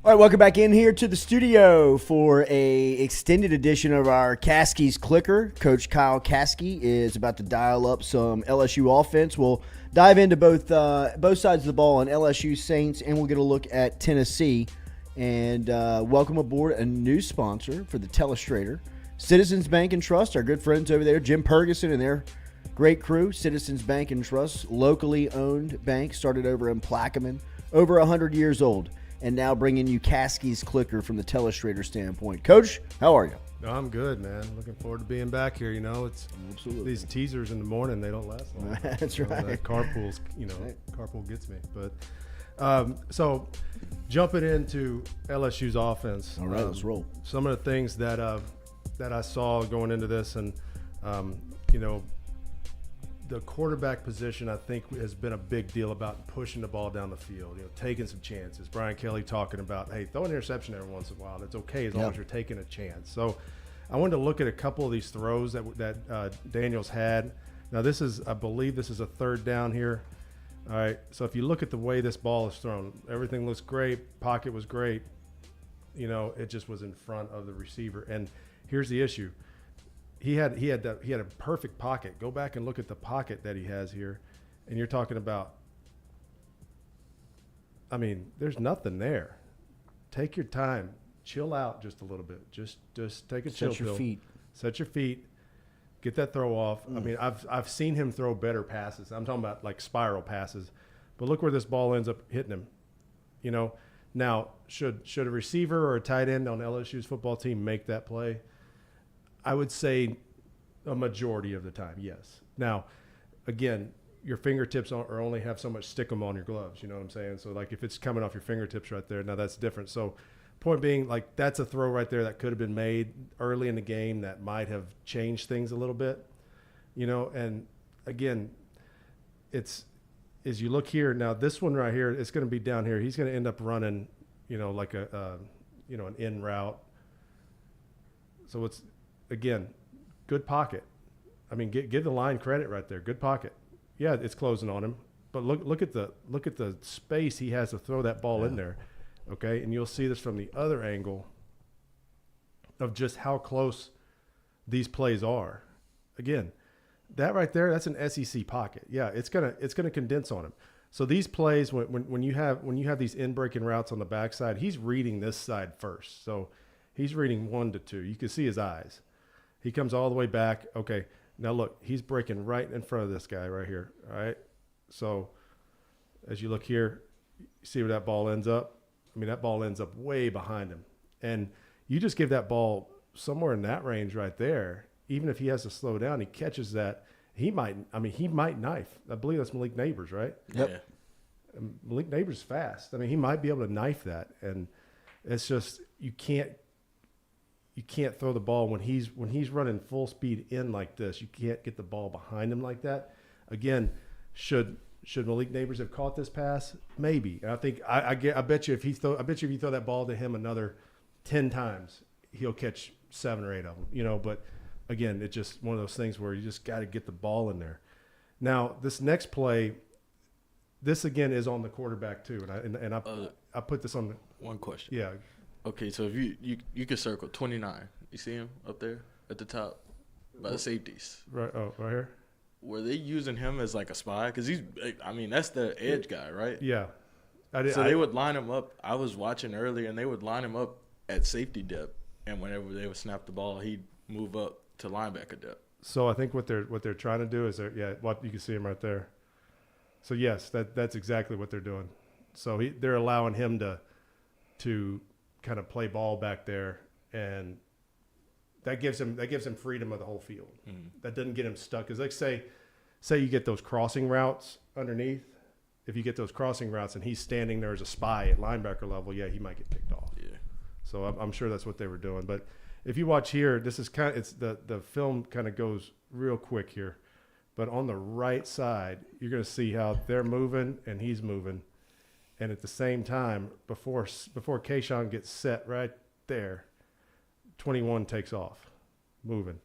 All right, welcome back in here to the studio for a extended edition of our Caskey's Clicker. Coach Kyle Caskey is about to dial up some LSU offense. We'll dive into both sides of the ball on LSU Saints, and we'll get a look at Tennessee. And welcome aboard a new sponsor for the Telestrator, Citizens Bank and Trust. Our good friends over there, Jim Purgason and their great crew. Citizens Bank and Trust, locally owned bank, started over in Plaquemine, over 100 years old. And now bringing you Caskey's Clicker from the Telestrator standpoint. Coach, how are you? No, I'm good, man. Looking forward to being back here. You know, it's Absolutely. These teasers in the morning, they don't last long. That's right. That carpool's, carpool gets me. But so jumping into LSU's offense. All right, let's roll. Some of the things that I saw going into this, and the quarterback position, I think, has been a big deal about pushing the ball down the field, taking some chances. Brian Kelly talking about, hey, throw an interception every once in a while. That's okay as long as you're taking a chance. So I wanted to look at a couple of these throws that Daniels had. Now, I believe this is a third down here. All right, so if you look at the way this ball is thrown, everything looks great. Pocket was great. It just was in front of the receiver. And here's the issue. He had a perfect pocket. Go back and look at the pocket that he has here, and you're talking about. I mean, there's nothing there. Take your time, chill out just a little bit. Just take a chill pill. Set your feet. Get that throw off. I mean, I've seen him throw better passes. I'm talking about like spiral passes, but look where this ball ends up hitting him. Now should a receiver or a tight end on LSU's football team make that play? I would say a majority of the time, yes. Now, again, your fingertips are only have so much stickum on your gloves. You know what I'm saying? So, like, if it's coming off your fingertips right there, now that's different. So, point being, like, that's a throw right there that could have been made early in the game that might have changed things a little bit. And, again, it's as you look here, now this one right here, it's going to be down here. He's going to end up running, like an in route. So, it's – again, good pocket. I mean, give the line credit right there. Good pocket. Yeah, it's closing on him, but look at the space he has to throw that ball in there. Okay, and you'll see this from the other angle of just how close these plays are. Again, that right there, that's an SEC pocket. Yeah, it's gonna condense on him. So these plays, when you have these in-breaking routes on the backside, he's reading this side first. So he's reading 1 to 2. You can see his eyes. He comes all the way back. Okay, now look, he's breaking right in front of this guy right here. All right, so as you look here, you see where that ball ends up? I mean, that ball ends up way behind him. And you just give that ball somewhere in that range right there, even if he has to slow down, he catches that. He might knife. I believe that's Malik Neighbors, right? Yep. Yeah. Malik Neighbors is fast. I mean, he might be able to knife that. And it's just you can't throw the ball when he's running full speed in like this. You can't get the ball behind him like that. Again, should Malik Neighbors have caught this pass? Maybe. And I think I bet you if you throw that ball to him another 10 times, he'll catch 7 or 8 of them. But again, it's just one of those things where you just got to get the ball in there. Now, this next play, this again is on the quarterback too, and I put this on the one question. Yeah. Okay, so if you can circle 29. You see him up there at the top by the safeties. Right. Oh, right here. Were they using him as like a spy? Because that's the edge guy, right? Yeah. They would line him up. I was watching earlier, and they would line him up at safety depth, and whenever they would snap the ball, he'd move up to linebacker depth. So I think what they're trying to do is you can see him right there. So yes, that's exactly what they're doing. So they're allowing him to kind of play ball back there, and that gives him freedom of the whole field. Mm-hmm. That doesn't get him stuck. Because like say you get those crossing routes underneath. If you get those crossing routes and he's standing there as a spy at linebacker level, yeah, he might get picked off. Yeah. So I'm sure that's what they were doing. But if you watch here, this is the film kind of goes real quick here. But on the right side, you're going to see how they're moving and he's moving. And at the same time, before Kayshawn gets set right there, 21 takes off, moving.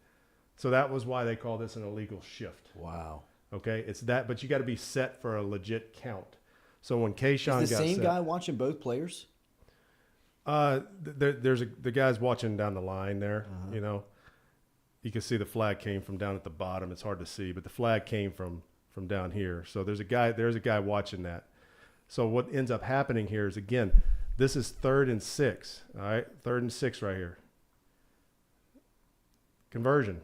So that was why they call this an illegal shift. Wow. Okay, it's that, but you got to be set for a legit count. So when Kayshawn got set, is the same guy watching both players? There's the guys watching down the line there. You know, you can see the flag came from down at the bottom. It's hard to see, but the flag came from down here. So there's a guy watching that. So what ends up happening here is, again, this is 3rd and 6. All right, 3rd and 6 right here. Conversion,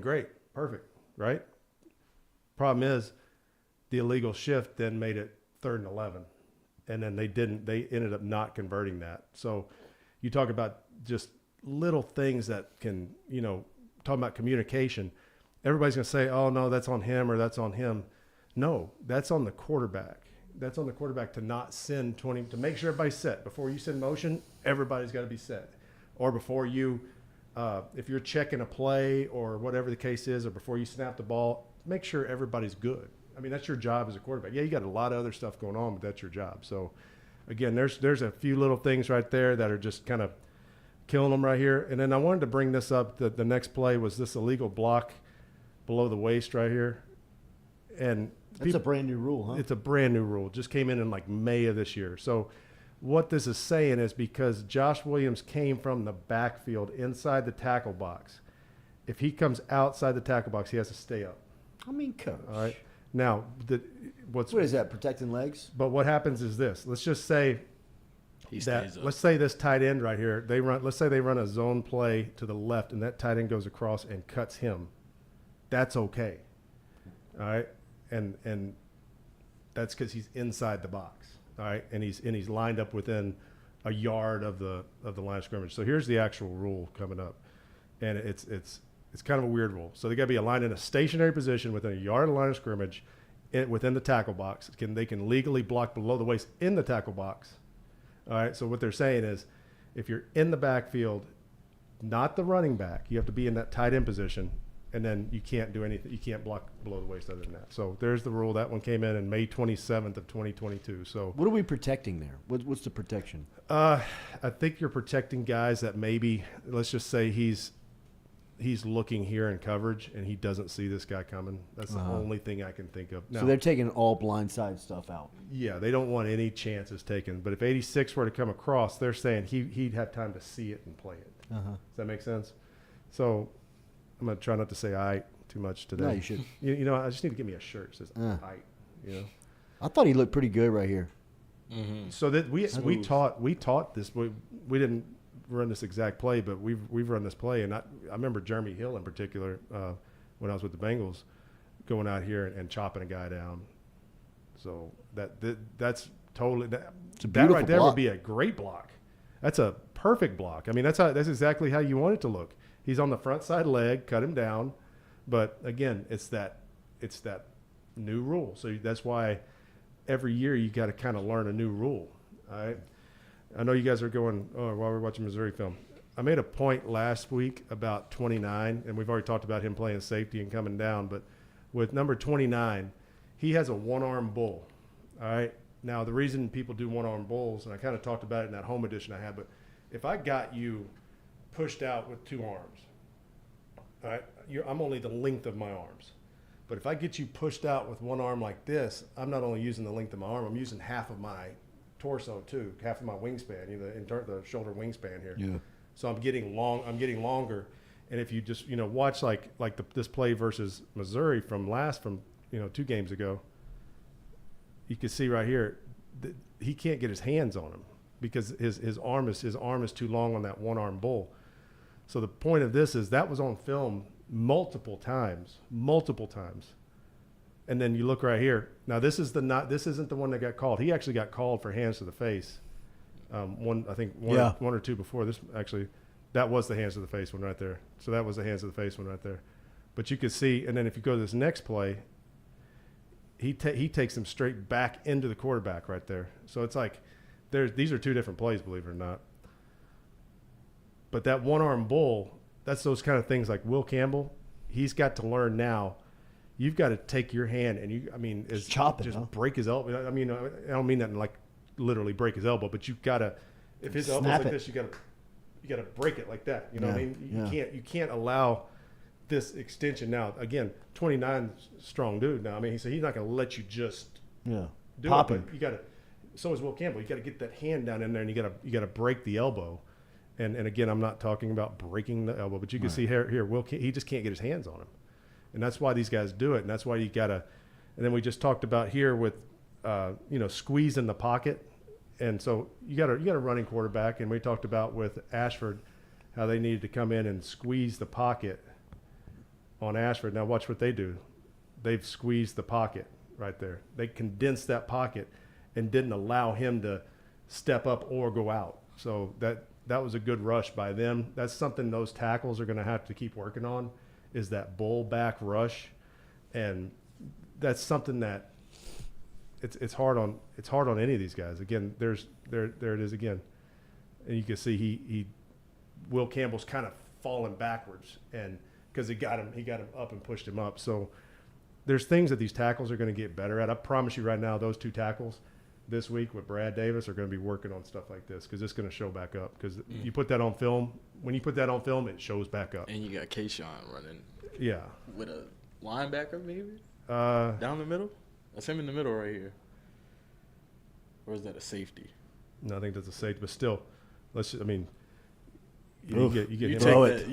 great, perfect, right? Problem is, the illegal shift then made it 3rd and 11, and then they ended up not converting that. So you talk about just little things that can, you know, talking about communication. Everybody's going to say, oh, no, that's on him or that's on him. No, that's on the quarterback. That's on the quarterback to not send 20, to make sure everybody's set. Before you send motion, everybody's got to be set. Or before you, if you're checking a play or whatever the case is, or before you snap the ball, make sure everybody's good. I mean, that's your job as a quarterback. Yeah, you got a lot of other stuff going on, but that's your job. So, again, there's a few little things right there that are just kind of killing them right here. And then I wanted to bring this up. The next play was this illegal block below the waist right here. And that's a brand new rule, huh? It's a brand new rule. Just came in like May of this year. So what this is saying is, because Josh Williams came from the backfield inside the tackle box, if he comes outside the tackle box, he has to stay up. I mean, coach. All right. Now, what is that, protecting legs? But what happens is this. Let's just say let's say this tight end right here, let's say they run a zone play to the left, and that tight end goes across and cuts him. That's okay. All right. And that's because he's inside the box. All right. And he's lined up within a yard of the line of scrimmage. So here's the actual rule coming up. And it's kind of a weird rule. So they got to be aligned in a stationary position within a yard of the line of scrimmage within the tackle box. They can legally block below the waist in the tackle box. All right. So what they're saying is, if you're in the backfield, not the running back, you have to be in that tight end position. And then you can't do anything. You can't block below the waist other than that. So there's the rule. That one came in May 27th of 2022. So what are we protecting there? What's the protection? I think you're protecting guys that maybe, let's just say he's looking here in coverage and he doesn't see this guy coming. That's the only thing I can think of. Now, so they're taking all blindside stuff out. Yeah, they don't want any chances taken. But if 86 were to come across, they're saying he'd have time to see it and play it. Does that make sense? So I'm going to try not to say "I" too much today. No, you should. You know, I just need to get me a shirt that says "I." You know, I thought he looked pretty good right here. Mm-hmm. So that we taught this. We didn't run this exact play, but we've run this play, and I remember Jeremy Hill in particular when I was with the Bengals, going out here and chopping a guy down. So that's totally that right there would be a great block. That's a perfect block. I mean, that's exactly how you want it to look. He's on the front side leg, cut him down. But again, it's that new rule. So that's why every year you got to kind of learn a new rule. All right. I know you guys are going, while we're watching Missouri film. I made a point last week about 29, and we've already talked about him playing safety and coming down. But with number 29, he has a one-arm bull. All right. Now, the reason people do one-arm bulls, and I kind of talked about it in that home edition I had, but if I got you pushed out with two arms, all right, I'm only the length of my arms. But if I get you pushed out with one arm like this, I'm not only using the length of my arm, I'm using half of my torso too, half of my wingspan, the shoulder wingspan here. Yeah. So I'm getting longer. And if you just, watch like this play versus Missouri from 2 games ago, you can see right here, he can't get his hands on him because his arm is too long on that one arm bull. So the point of this is that was on film multiple times. And then you look right here. Now this isn't the one that got called. He actually got called for hands to the face. One or two before this. Actually, that was the hands to the face one right there. So that was the hands to the face one right there. But you could see, and then if you go to this next play, he takes him straight back into the quarterback right there. So it's like these are two different plays, believe it or not. But that one-arm bull, that's those kind of things like Will Campbell. He's got to learn now. You've got to take your hand and chop it, break his elbow. I mean, I don't mean that in like literally break his elbow, but you've got to, if his elbow's like this, you got to break it like that. You know what I mean? You can't allow this extension. Now, again, 29 strong dude now. I mean, he's not going to let you just do pop it. But you got to, So is Will Campbell. You got to get that hand down in there, and you got to break the elbow. And again, I'm not talking about breaking the elbow, but you can see here he just can't get his hands on him, and that's why these guys do it, and that's why you got to. And then we just talked about here with squeezing the pocket, and so you got a running quarterback, and we talked about with Ashford how they needed to come in and squeeze the pocket on Ashford. Now watch what they do. They've squeezed the pocket right there. They condensed that pocket and didn't allow him to step up or go out. So that was a good rush by them. That's something those tackles are going to have to keep working on, is that bull back rush, and that's something that it's hard on any of these guys. Again, there it is again, and you can see Will Campbell's kind of falling backwards, and because he got him up and pushed him up. So there's things that these tackles are going to get better at. I promise you right now, those two tackles this week with Brad Davis are going to be working on stuff like this, because it's going to show back up. Because you put that on film. When you put that on film, it shows back up. And you got Kayshawn running. Yeah. With a linebacker, maybe? Down the middle? That's him in the middle right here. Or is that a safety? No, I think that's a safety. But still, you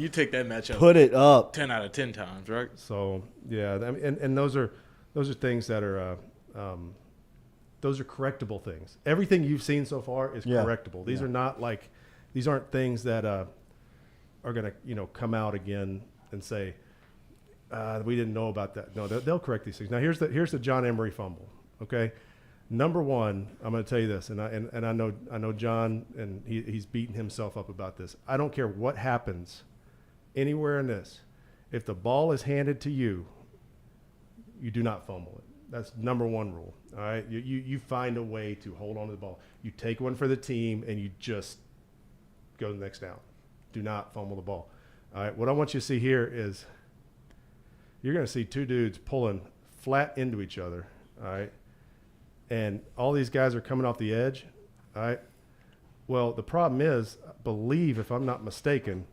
take that matchup. Put it up 10 out of 10 times, right? So yeah, and those are things that are those are correctable things. Everything you've seen so far is correctable. These are not like, these aren't things that are going to come out again and say we didn't know about that. No, they'll correct these things. Now here's the John Emery fumble. Okay, number one, I'm going to tell you this, and I know John, and he's beating himself up about this. I don't care what happens anywhere in this. If the ball is handed to you, you do not fumble it. That's number one rule. All right, you find a way to hold on to the ball. You take one for the team, and you just go to the next down. Do not fumble the ball. All right, what I want you to see here is you're going to see two dudes pulling flat into each other. All right, and all these guys are coming off the edge. All right. Well, the problem is, I believe, if I'm not mistaken,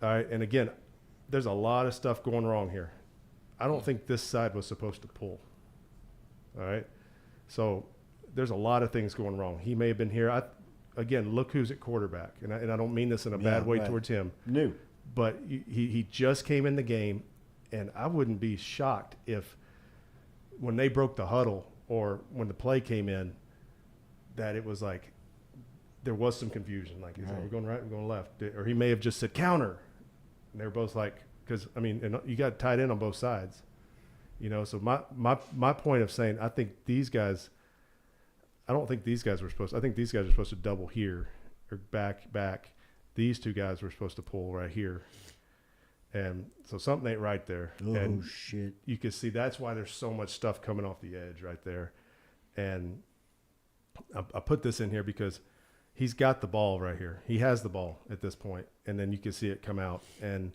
all right, and again, there's a lot of stuff going wrong here. I don't think this side was supposed to pull. All right. So there's a lot of things going wrong. He may have been here. Again, look who's at quarterback. And I don't mean this in a bad way towards him. New. But he just came in the game, and I wouldn't be shocked if when they broke the huddle or when the play came in, that it was like there was some confusion. Like, is we're going right, we're going left. Or he may have just said counter. And they were both like, because, I mean, and you got tight end on both sides. So my point of saying, I think these guys, I don't think these guys were supposed to, I think these guys are supposed to double here or back. These two guys were supposed to pull right here. And so something ain't right there. Oh, and shit. You can see that's why there's so much stuff coming off the edge right there. And I put this in here because he's got the ball right here. He has the ball at this point, and then you can see it come out. And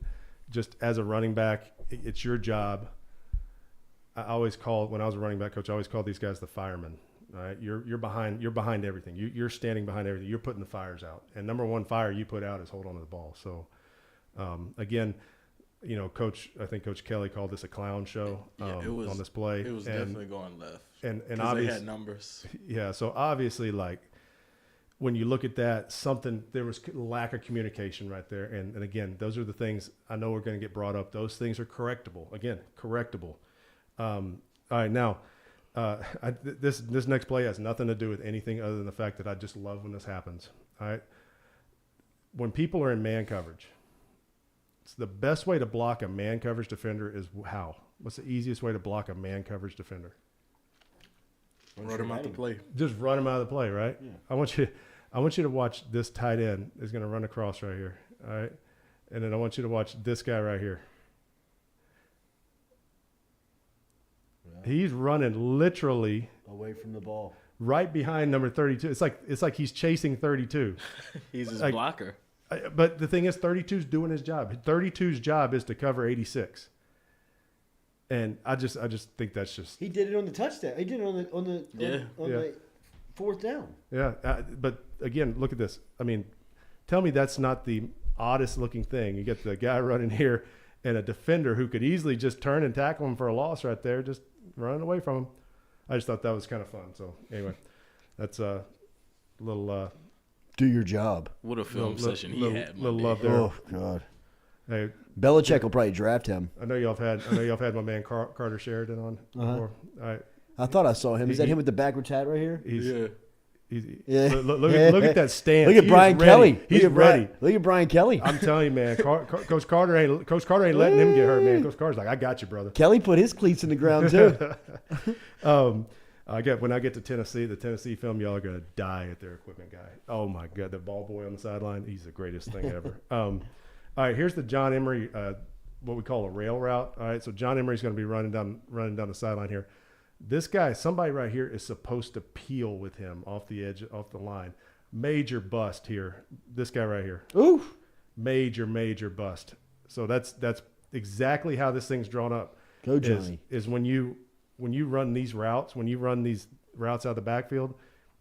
just as a running back, it's your job. I always call, when I was a running back coach, I always called these guys the firemen. All right, you're behind everything. You're standing behind everything. You're putting the fires out. And number one fire you put out is hold on to the ball. So again, I think Coach Kelly called this a clown show on this play. It was definitely going left. And obviously they had numbers. Yeah, so obviously, like, when you look at that, there was lack of communication right there. And again, those are the things I know are going to get brought up. Those things are correctable. Again, correctable. All right, now, this next play has nothing to do with anything other than the fact that I just love when this happens. All right, when people are in man coverage, it's the best way to block a man coverage defender is how? What's the easiest way to block a man coverage defender? Run him out the play. Just run him out of the play, right? Yeah. I want you to watch this tight end is going to run across right here. All right, and then I want you to watch this guy right here. He's running literally away from the ball, right behind number 32. It's like he's chasing 32. He's his blocker. But the thing is, 32's doing his job. 32's job is to cover 86. And I just think that's just. He did it on the touchdown. He did it on the fourth down. Yeah, but again, look at this. I mean, tell me that's not the oddest looking thing. You get the guy running here and a defender who could easily just turn and tackle him for a loss right there, just running away from him. I just thought that was kind of fun. So anyway, That's a little do your job. What a film session he had. Little love there. Oh God. Hey, Belichick will probably draft him. I know y'all have had my man Carter Sheridan on before. All right. I thought I saw him. Is that him with the backwards hat right here? Look at that stance. Look at Brian Kelly. He's ready. Look at Brian Kelly. I'm telling you, man. Coach Carter ain't letting him get hurt, man. Coach Carter's like, I got you, brother. Kelly put his cleats in the ground too. When I get to Tennessee, the Tennessee film, y'all are gonna die at their equipment guy. Oh my God, the ball boy on the sideline, he's the greatest thing ever. All right, here's the John Emery, what we call a rail route. All right, so John Emery's gonna be running down the sideline here. This guy, somebody right here, is supposed to peel with him off the edge, off the line. Major bust here. This guy right here. Ooh, major bust. So that's exactly how this thing's drawn up. Go Johnny. Is when you run these routes, when you run these routes out of the backfield,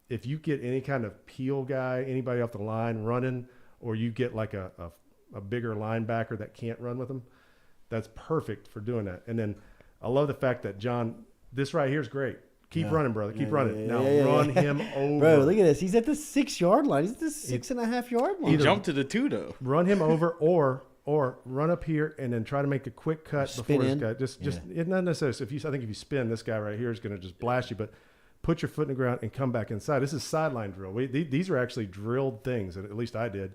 if you get any kind of peel guy, anybody off the line running, or you get like a bigger linebacker that can't run with them, that's perfect for doing that. And then I love the fact that John, this right here is great. Keep running, brother. Keep running. Run him over. Bro, look at this. He's at the 6-yard line. He's at the 6.5-yard line. He jumped to the 2 though. Run him over or run up here and then try to make a quick cut before this guy. Just it's not necessarily. So I think if you spin, this guy right here is going to just blast you. But put your foot in the ground and come back inside. This is sideline drill. These are actually drilled things, and at least I did.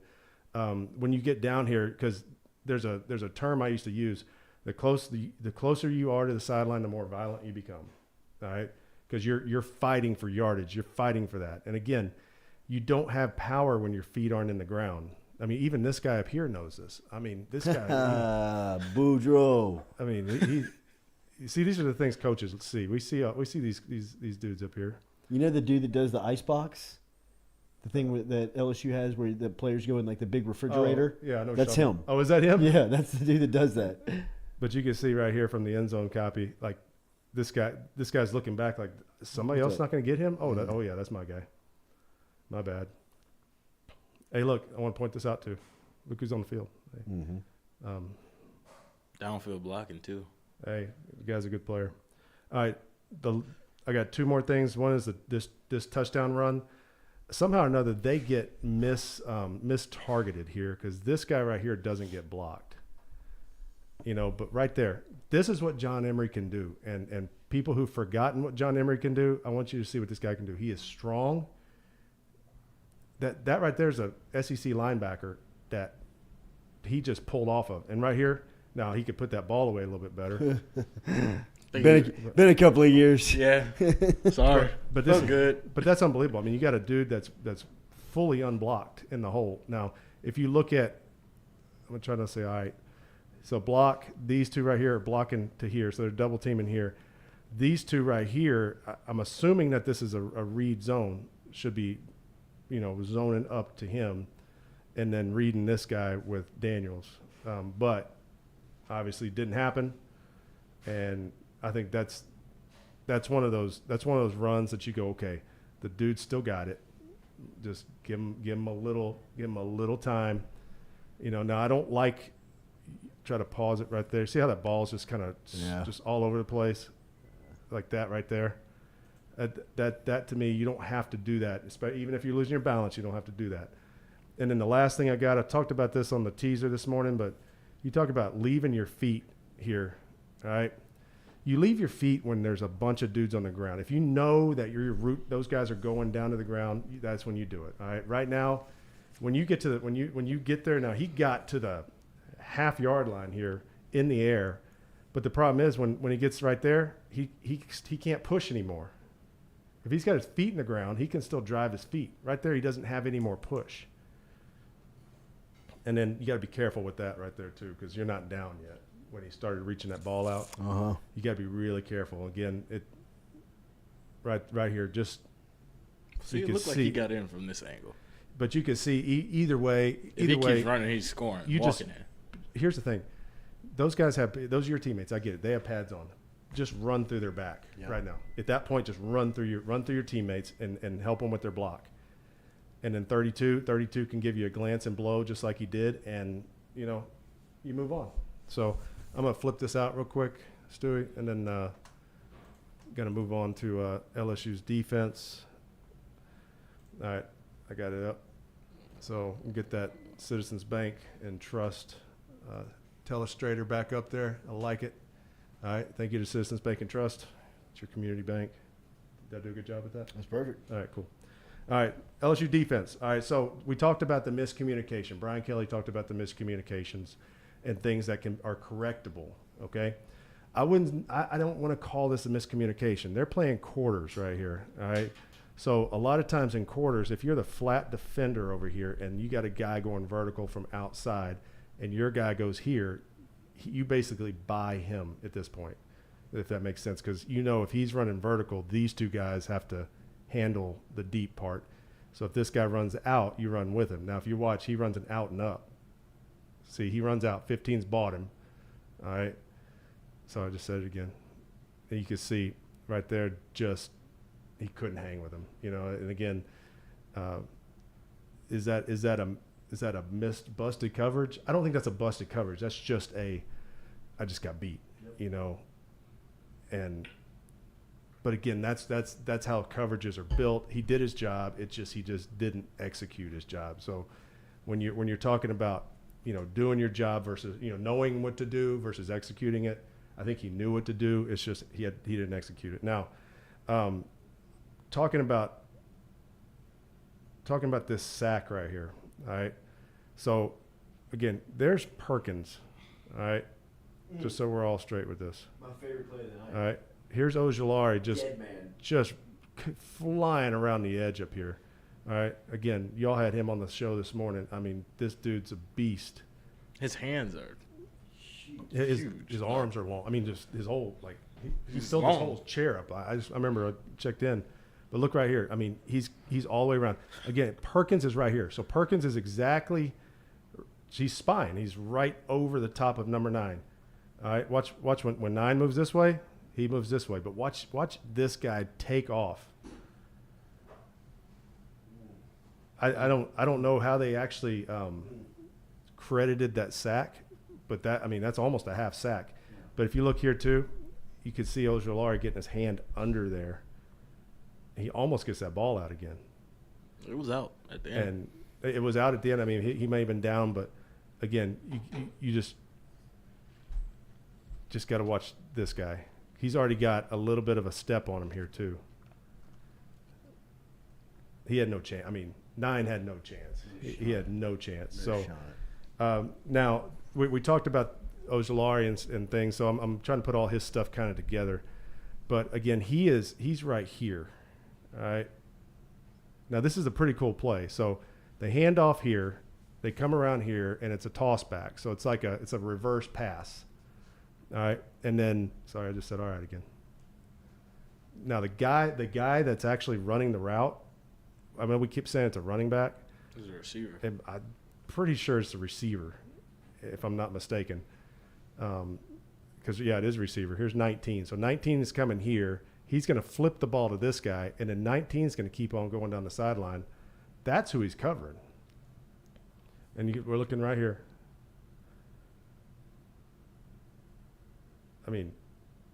When you get down here, because there's a term I used to use. The closer you are to the sideline, the more violent you become. All right, because you're fighting for yardage. You're fighting for that. And again, you don't have power when your feet aren't in the ground. I mean, even this guy up here knows this. I mean, this guy. Boudreaux. I mean, you see, these are the things coaches see. We see these dudes up here. You know the dude that does the ice box, the thing that LSU has where the players go in like the big refrigerator. Oh, yeah, I know. That's him. Oh, is that him? Yeah, that's the dude that does that. But you can see right here from the end zone copy, like this guy's looking back like somebody else not going to get him. Oh, yeah, that's my guy. My bad. Hey, look, I want to point this out too. Look who's on the field. Hey. Downfield blocking too. Hey, the guy's a good player. All right, I got 2 more things. One is this touchdown run. Somehow or another, they get mistargeted here because this guy right here doesn't get blocked. But right there, this is what John Emery can do. And people who've forgotten what John Emery can do, I want you to see what this guy can do. He is strong. That right there is a SEC linebacker that he just pulled off of. And right here, now he could put that ball away a little bit better. Been a couple of years. Yeah. Sorry. But this is good. But that's unbelievable. I mean, you got a dude that's fully unblocked in the hole. Now, if you look at, I'm trying to say, all right, so block, these 2 right here are blocking to here, so they're double teaming here. These 2 right here, I'm assuming that this is a read zone, should be, zoning up to him and then reading this guy with Daniels. But obviously didn't happen. And I think that's one of those runs that you go, okay, the dude still got it. Just give him a little time. Now I don't like try to pause it right there. See how that ball's just kind of just all over the place, like that right there. That to me, you don't have to do that. Even if you're losing your balance, you don't have to do that. And then the last thing I talked about this on the teaser this morning, but you talk about leaving your feet here, all right? You leave your feet when there's a bunch of dudes on the ground. If you know that those guys are going down to the ground, that's when you do it, all right? Right now, when you get when you get there, now he got to the half-yard line here in the air, but the problem is when he gets right there, he can't push anymore. If he's got his feet in the ground, he can still drive his feet. Right there, he doesn't have any more push. And then you got to be careful with that right there too, because you're not down yet. When he started reaching that ball out, you got to be really careful. Again, right here, just so it looked like he got in from this angle. But you can see either way. If he keeps running, he's scoring. Here's the thing: those guys those are your teammates. I get it. They have pads on. Just run through their back right now. At that point, just run through your teammates and help them with their block. And then 32 can give you a glance and blow just like he did, and you move on. So I'm gonna flip this out real quick, Stewie, and then gonna move on to LSU's defense. All right, I got it up. So we'll get that Citizens Bank and Trust telestrator back up there. I like it. All right, thank you to Citizens Bank and Trust. It's your community bank. Did I do a good job with that? That's perfect. All right, cool. All right, LSU defense. All right, so we talked about the miscommunication. Brian Kelly talked about the miscommunications and things that are correctable, okay? I don't want to call this a miscommunication. They're playing quarters right here, all right? So a lot of times in quarters, if you're the flat defender over here and you got a guy going vertical from outside and your guy goes here, you basically buy him at this point, if that makes sense. Because if he's running vertical, these two guys have to handle the deep part. So if this guy runs out, you run with him. Now, if you watch, he runs an out and up. See, he runs out. 15's bought him. All right. So I just said it again. And you can see right there, he couldn't hang with him. And again, is that a busted coverage? I don't think that's a busted coverage. That's just I just got beat. Yep. But again, that's how coverages are built. He did his job. He just didn't execute his job. So when you're talking about doing your job versus knowing what to do versus executing it, I think he knew what to do. It's just he didn't execute it. Now, talking about this sack right here. All right. So again, there's Perkins. All right. Just so we're all straight with this. My favorite play of the night. All right. Here's Ojulari just flying around the edge up here. All right. Again, y'all had him on the show this morning. I mean, this dude's a beast. His hands are huge. His arms are long. I mean, just his whole he's still this whole chair up. I remember I checked in, but look right here. I mean, he's all the way around. Again, Perkins is right here. So Perkins is he's spine. He's right over the top of number 9. All right. Watch when 9 moves this way. He moves this way, but watch this guy take off. I don't know how they actually credited that sack, but that's almost a half sack. But if you look here too, you can see Ojulari getting his hand under there. He almost gets that ball out again. It was out at the end. And it was out at the end. I mean, he may have been down, but again, you just got to watch this guy. He's already got a little bit of a step on him here too. He had no chance. I mean, 9 had no chance. He had no chance. Now we talked about Ojulari and things. So I'm trying to put all his stuff kind of together. But again, he's right here. All right. Now this is a pretty cool play. So they hand off here, they come around here, and it's a toss back. So it's a reverse pass. All right, and then sorry, I just said all right again. Now the guy that's actually running the route, I mean, we keep saying it's a running back. It's a receiver. And I'm pretty sure it's the receiver, if I'm not mistaken. Because it is receiver. Here's 19. So 19 is coming here. He's going to flip the ball to this guy, and then 19 is going to keep on going down the sideline. That's who he's covering. And we're looking right here. I mean,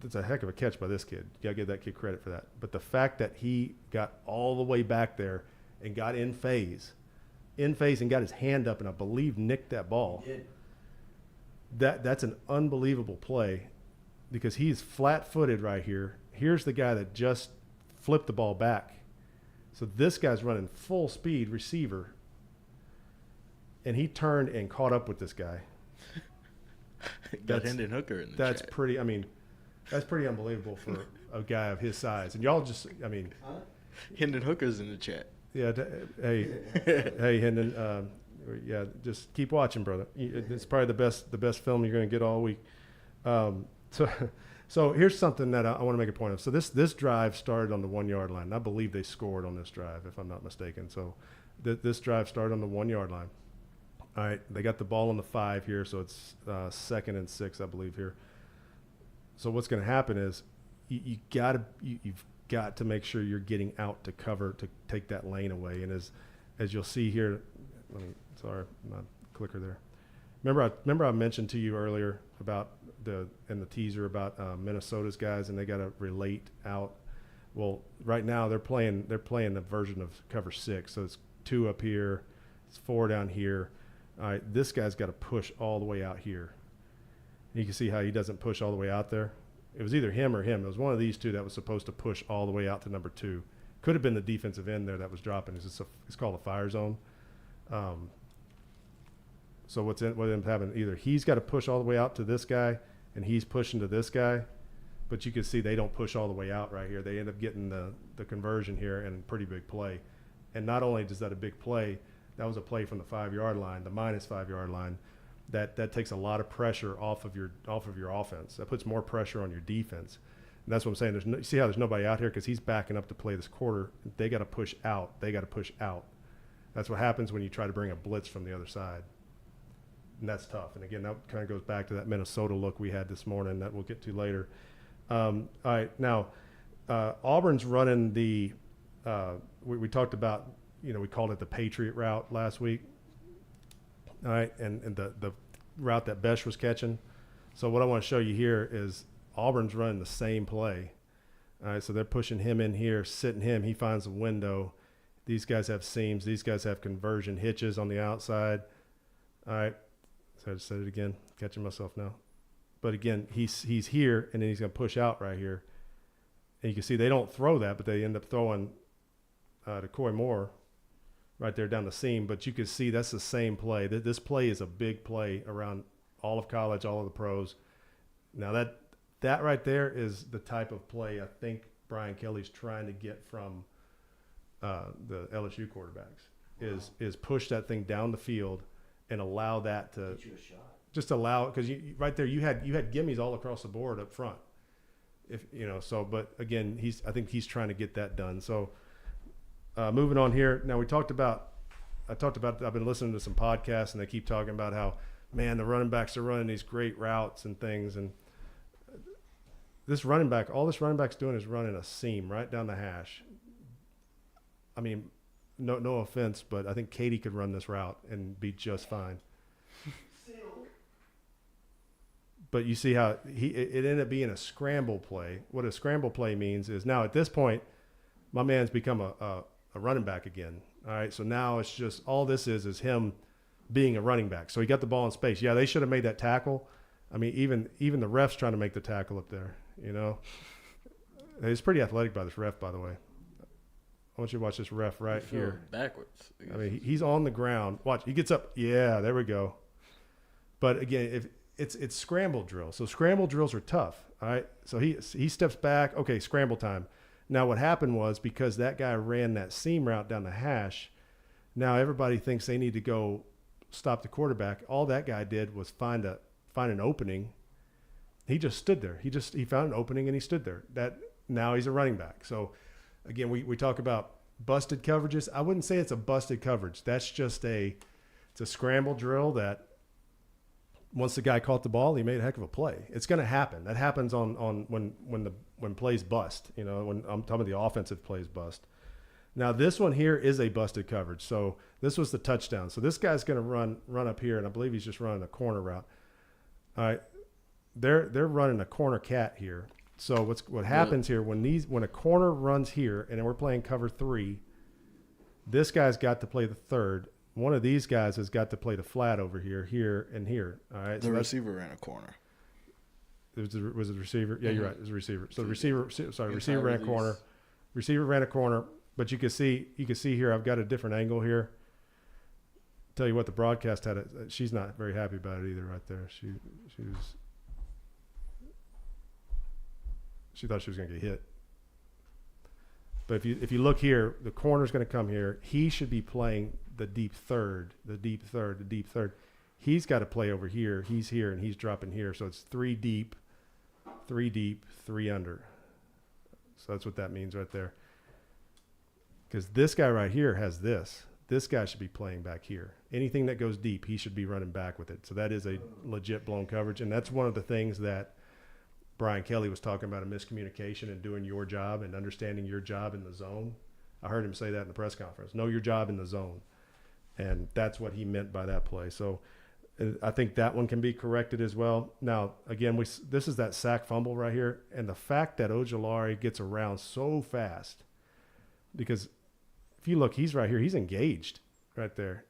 that's a heck of a catch by this kid. You got to give that kid credit for that. But the fact that he got all the way back there and got in phase and got his hand up and I believe nicked that ball. He did. That's an unbelievable play because he's flat-footed right here. Here's the guy that just flipped the ball back. So this guy's running full speed receiver, and he turned and caught up with this guy. Got Hendon Hooker in the That's chat. pretty. I mean, that's pretty unbelievable for a guy of his size. And y'all just, I mean, Hendon Hooker's in the chat. Yeah. Hey, Hendon. Yeah, just keep watching, brother. It's probably the best film you're going to get all week. So here's something that I want to make a point of. So this drive started on the 1 yard line. I believe they scored on this drive, if I'm not mistaken. So this drive started on the 1 yard line. All right, they got the ball on the 5 here, so it's 2nd and 6, I believe here. So what's going to happen is you've got to make sure you're getting out to cover to take that lane away. And as you'll see here, sorry, my clicker there. Remember I mentioned to you earlier about the teaser about Minnesota's guys, and they got to relate out. Well, right now they're playing the version of cover 6. So it's 2 up here, it's 4 down here. All right, this guy's got to push all the way out here. You can see how he doesn't push all the way out there. It was either him or him. It was one of these two that was supposed to push all the way out to number 2. Could have been the defensive end there that was dropping. It's called a fire zone. So what ends up happening, either he's got to push all the way out to this guy and he's pushing to this guy, but you can see they don't push all the way out right here. They end up getting the conversion here and pretty big play. And not only is that a big play, that was a play from the 5-yard line, the minus 5-yard line. That takes a lot of pressure off of your offense. That puts more pressure on your defense. And that's what I'm saying. You see how there's nobody out here because he's backing up to play this quarter. They got to push out. That's what happens when you try to bring a blitz from the other side. And that's tough. And again, that kind of goes back to that Minnesota look we had this morning that we'll get to later. All right, now Auburn's running the we talked about, we called it the Patriot Route last week. All right, and the route that Besh was catching. So what I want to show you here is Auburn's running the same play. All right, so they're pushing him in here, sitting him. He finds a window. These guys have seams. These guys have conversion hitches on the outside. All right, so I just said it again, catching myself now. But again, he's here, and then he's going to push out right here. And you can see they don't throw that, but they end up throwing to Coy Moore right there down the seam. But you can see that's the same play. This play is a big play around all of college, all of the pros. Now that right there is the type of play I think Brian Kelly's trying to get from the LSU quarterbacks is push that thing down the field and allow that to get you a shot. Just allow it, because right there you had gimmies all across the board up front. But again, I think he's trying to get that done. So moving on here. Now I've been listening to some podcasts and they keep talking about how, man, the running backs are running these great routes and things, and all this running back's doing is running a seam right down the hash. I mean, no offense, but I think Katie could run this route and be just fine. But you see how it ended up being a scramble play. What a scramble play means is now at this point, my man's become a running back again. All right, so now it's just all this is him being a running back. So he got the ball in space. Yeah, they should have made that tackle. I mean, even the ref's trying to make the tackle up there. He's pretty athletic by this ref, by the way. I want you to watch this ref right here. Backwards. I mean, he's on the ground. Watch, he gets up. Yeah, there we go. But again, if it's scramble drill. So scramble drills are tough. All right. So he steps back. Okay, scramble time. Now what happened was, because that guy ran that seam route down the hash, now everybody thinks they need to go stop the quarterback. All that guy did was find an opening. He just stood there. He found an opening and he stood there. Now he's a running back. So again, we talk about busted coverages. I wouldn't say it's a busted coverage. That's just it's a scramble drill that once the guy caught the ball, he made a heck of a play. It's going to happen. That happens on when plays bust. When I'm talking about the offensive plays bust. Now this one here is a busted coverage. So this was the touchdown. So this guy's going to run up here, and I believe he's just running a corner route. All right, they're running a corner cat here. So what happens here when a corner runs here, and we're playing cover 3, this guy's got to play the third. One of these guys has got to play the flat over here, and here. All right. The receiver ran a corner. Was it the receiver? Yeah, you're right. It was a receiver. So the receiver ran a corner. Receiver ran a corner, but you can see here, I've got a different angle here. Tell you what, the broadcast had it. She's not very happy about it either right there. She thought she was going to get hit. But if you look here, the corner's going to come here. He should be playing the deep third. He's got to play over here. He's here, and he's dropping here. So it's 3 deep, 3 under. So that's what that means right there. Because this guy right here has this. This guy should be playing back here. Anything that goes deep, he should be running back with it. So that is a legit blown coverage. And that's one of the things that Brian Kelly was talking about, a miscommunication and doing your job and understanding your job in the zone. I heard him say that in the press conference. Know your job in the zone. And that's what he meant by that play. So I think that one can be corrected as well. Now, again, this is that sack fumble right here. And the fact that Ojulari gets around so fast, because if you look, he's right here. He's engaged right there.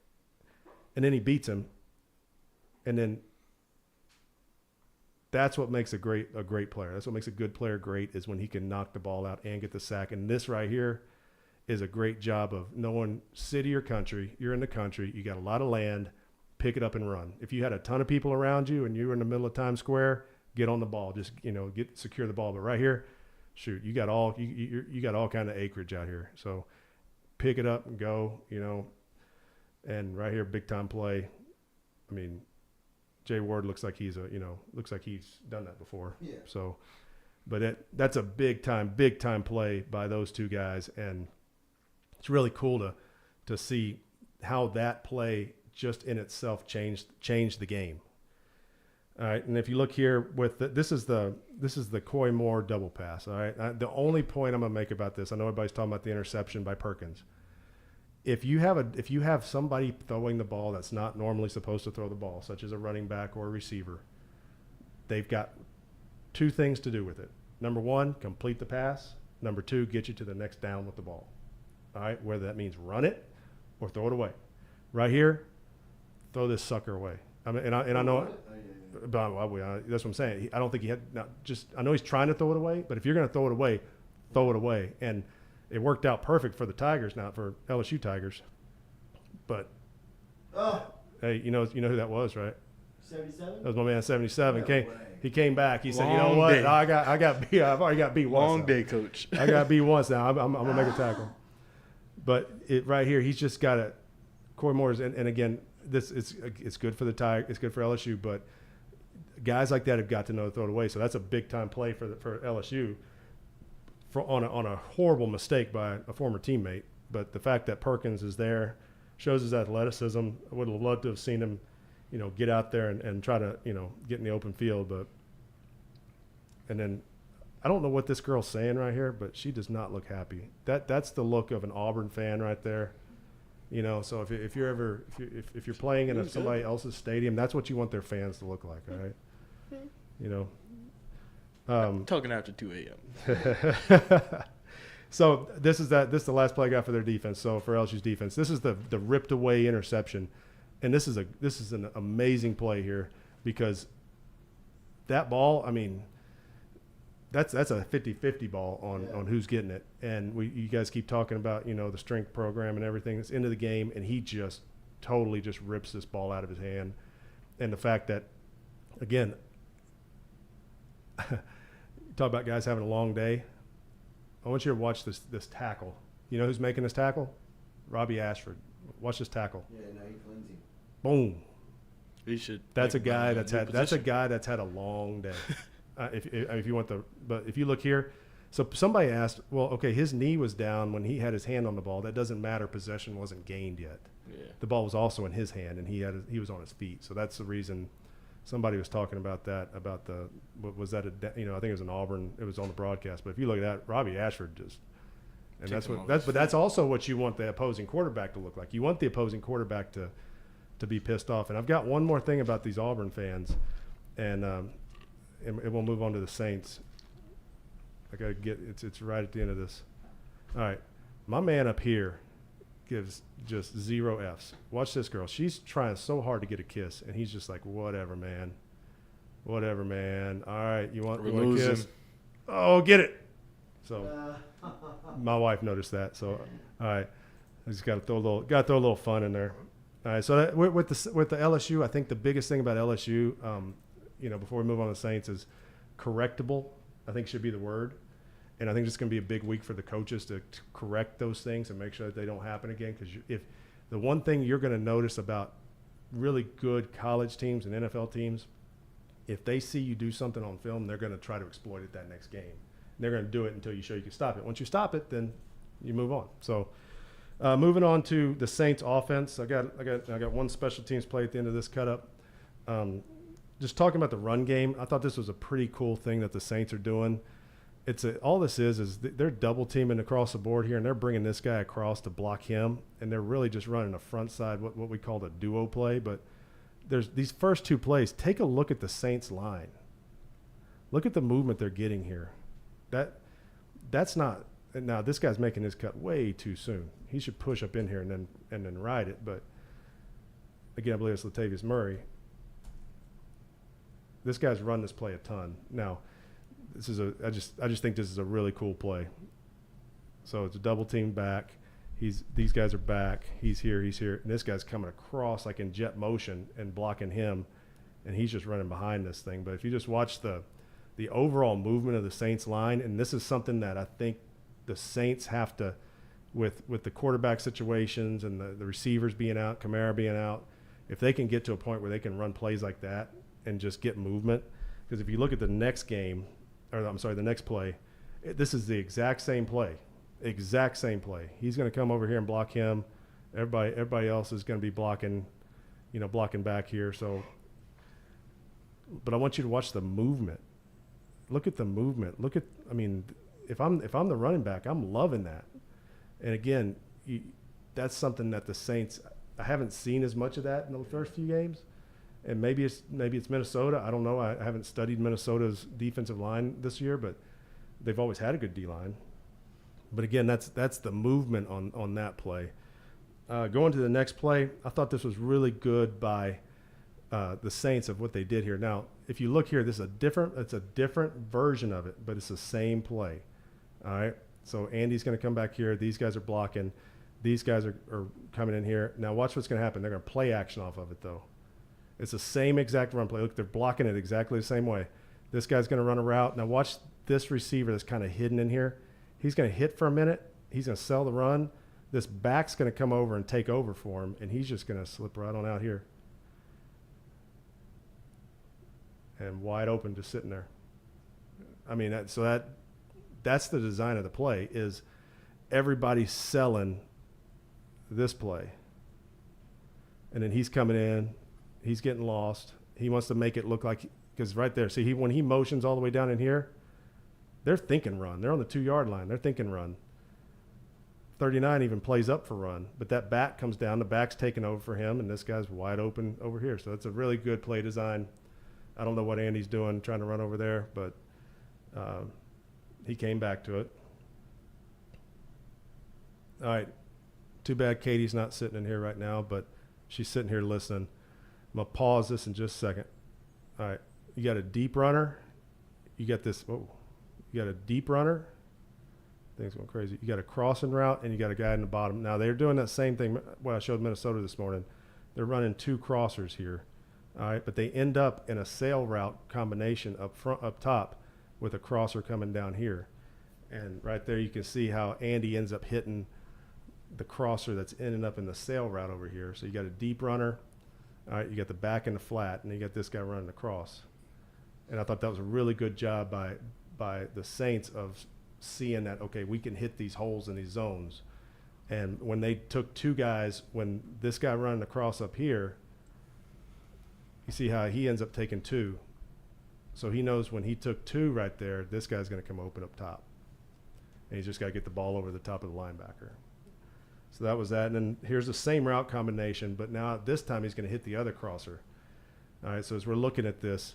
And then he beats him. And then that's what makes a great player. That's what makes a good player great, is when he can knock the ball out and get the sack. And this right here is a great job of knowing city or country. You're in the country. You got a lot of land. Pick it up and run. If you had a ton of people around you and you were in the middle of Times Square, get on the ball. Just, secure the ball. But right here, shoot, you got all kind of acreage out here. So pick it up and go, and right here, big time play. I mean, Jay Ward looks like he's done that before. Yeah. So, but that's a big time play by those two guys. And it's really cool to see how that play just in itself changed the game. All right, and if you look here this is the Coy Moore double pass. All right, the only point I'm gonna make about this, I know everybody's talking about the interception by Perkins. If you have somebody throwing the ball that's not normally supposed to throw the ball, such as a running back or a receiver, they've got two things to do with it. Number one, complete the pass. Number two, get you to the next down with the ball. All right, whether that means run it or throw it away. Right here, throw this sucker away. I mean, and I know, that's what I'm saying. I don't think he had. I know he's trying to throw it away, but if you're going to throw it away. And it worked out perfect for the Tigers, not for LSU Tigers. But hey, you know who that was, right? 77. That was my man, 77. No He came back. He said, Long "You know what? day. I got beat. I've already got beat once. Long day, coach. I got beat once now. I'm gonna make a tackle." But right here, he's just got it. Coy Moore's, and again, it's good for the Tigers. It's good for LSU, but guys like that have got to know to throw it away. So that's a big time play for LSU on a horrible mistake by a former teammate. But the fact that Perkins is there shows his athleticism. I would have loved to have seen him, get out there and try to, get in the open field. And then I don't know what this girl's saying right here, but she does not look happy. That's the look of an Auburn fan right there. So if you're playing in somebody else's stadium, that's what you want their fans to look like, all right? I'm talking after 2 a.m. So this is the last play I got for their defense. So for LSU's defense, this is the ripped away interception, and this is an amazing play here, because that ball, I mean, that's a 50-50 ball on who's getting it. And you guys keep talking about, the strength program and everything that's into the game, and he just totally just rips this ball out of his hand. And the fact that, again, talk about guys having a long day. I want you to watch this tackle. You know who's making this tackle? Robbie Ashford. Watch this tackle. Yeah, no, he cleans him. Boom. He should. That's a guy that's had a long day. If you want but if you look here, so somebody asked, well, okay, his knee was down when he had his hand on the ball. That doesn't matter. Possession wasn't gained yet. Yeah. The ball was also in his hand, and he was on his feet. So that's the reason somebody was talking about that. Was that I think it was in Auburn. It was on the broadcast. But if you look at that, Robbie Ashford just, and that's also what you want the opposing quarterback to look like. You want the opposing quarterback to be pissed off. And I've got one more thing about these Auburn fans, and we'll move on to the Saints. I gotta get it's right at the end of this. All right, my man up here gives just 0 Fs. Watch this girl. She's trying so hard to get a kiss, and he's just like, whatever, man. All right, you want a kiss? Oh, get it. So my wife noticed that. So all right, I just got to throw a little fun in there. All right, so with the LSU, I think the biggest thing about LSU, before we move on to the Saints, is correctable. I think should be the word. And I think it's going to be a big week for the coaches to correct those things and make sure that they don't happen again. Because if the one thing you're going to notice about really good college teams and NFL teams, if they see you do something on film, they're going to try to exploit it that next game. And they're going to do it until you show you can stop it. Once you stop it, then you move on. So moving on to the Saints offense, I got one special teams play at the end of this cut up. Just talking about the run game, I thought this was a pretty cool thing that the Saints are doing. All this is they're double teaming across the board here, and they're bringing this guy across to block him, and they're really just running a front side, what we call a duo play. But there's these first two plays. Take a look at the Saints line. Look at the movement they're getting here. That's not. Now this guy's making his cut way too soon. He should push up in here and then ride it. But again, I believe it's Latavius Murray. This guy's run this play a ton. Now, I just think this is a really cool play. So it's a double team back. These guys are back. He's here, and this guy's coming across like in jet motion and blocking him, and he's just running behind this thing. But if you just watch the overall movement of the Saints line, and this is something that I think the Saints have to, with the quarterback situations and the receivers being out, Kamara being out, if they can get to a point where they can run plays like that and just get movement. Because if you look at the next game, the next play, this is the exact same play. Exact same play. He's going to come over here and block him. Everybody else is going to be blocking back here. So, but I want you to watch the movement. Look at the movement. If I'm the running back, I'm loving that. And again, that's something that the Saints, I haven't seen as much of that in the first few games. And maybe it's Minnesota. I don't know. I haven't studied Minnesota's defensive line this year, but they've always had a good D line. But again, that's the movement on that play. Going to the next play, I thought this was really good by the Saints of what they did here. Now, if you look here, it's a different version of it, but it's the same play. All right. So Andy's going to come back here. These guys are blocking. These guys are coming in here. Now watch what's going to happen. They're going to play action off of it though. It's the same exact run play. Look, they're blocking it exactly the same way. This guy's going to run a route. Now watch this receiver that's kind of hidden in here. He's going to hit for a minute. He's going to sell the run. This back's going to come over and take over for him, and he's just going to slip right on out here. And wide open, just sitting there. That's the design of the play, is everybody selling this play. And then he's coming in. He's getting lost. He wants to make it look like, because right there, see, when he motions all the way down in here, they're thinking run. They're on the 2-yard line. They're thinking run. 39 even plays up for run, but that back comes down. The back's taking over for him, and this guy's wide open over here. So it's a really good play design. I don't know what Andy's doing trying to run over there, but he came back to it. All right. Too bad Katie's not sitting in here right now, but she's sitting here listening. I'm going to pause this in just a second. All right. You got a deep runner. You got this. Whoa. You got a deep runner. Things going crazy. You got a crossing route, and you got a guy in the bottom. Now, they're doing that same thing what I showed Minnesota this morning. They're running 2 crossers here. All right, but they end up in a sail route combination up top with a crosser coming down here. And right there you can see how Andy ends up hitting the crosser that's ending up in the sail route over here. So you got a deep runner. All right, you got the back and the flat, and you got this guy running across. And I thought that was a really good job by the Saints of seeing that, okay, we can hit these holes in these zones. And when they took 2 guys, when this guy running across up here, you see how he ends up taking 2. So he knows when he took 2 right there, this guy's going to come open up top. And he's just got to get the ball over the top of the linebacker. So that was that. And then here's the same route combination, but now this time he's going to hit the other crosser. All right, so as we're looking at this,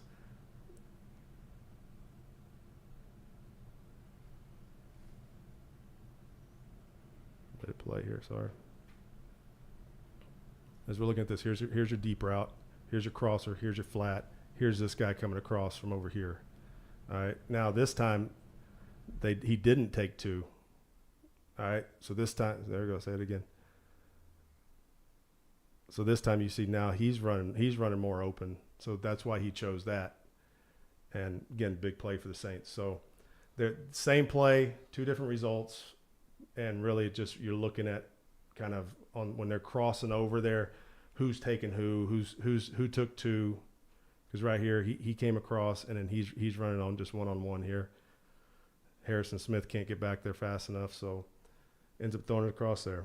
let it play here, sorry. As we're looking at this, here's your deep route. Here's your crosser. Here's your flat. Here's this guy coming across from over here. All right. Now this time, he didn't take 2. All right. So this time, there we go. Say it again. So this time you see now he's running more open. So that's why he chose that. And again, big play for the Saints. So the same play, 2 different results, and really just you're looking at kind of on when they're crossing over there. Who's taking who took 2, because right here he came across, and then he's running on just one-on-one here. Harrison Smith can't get back there fast enough, so ends up throwing it across there.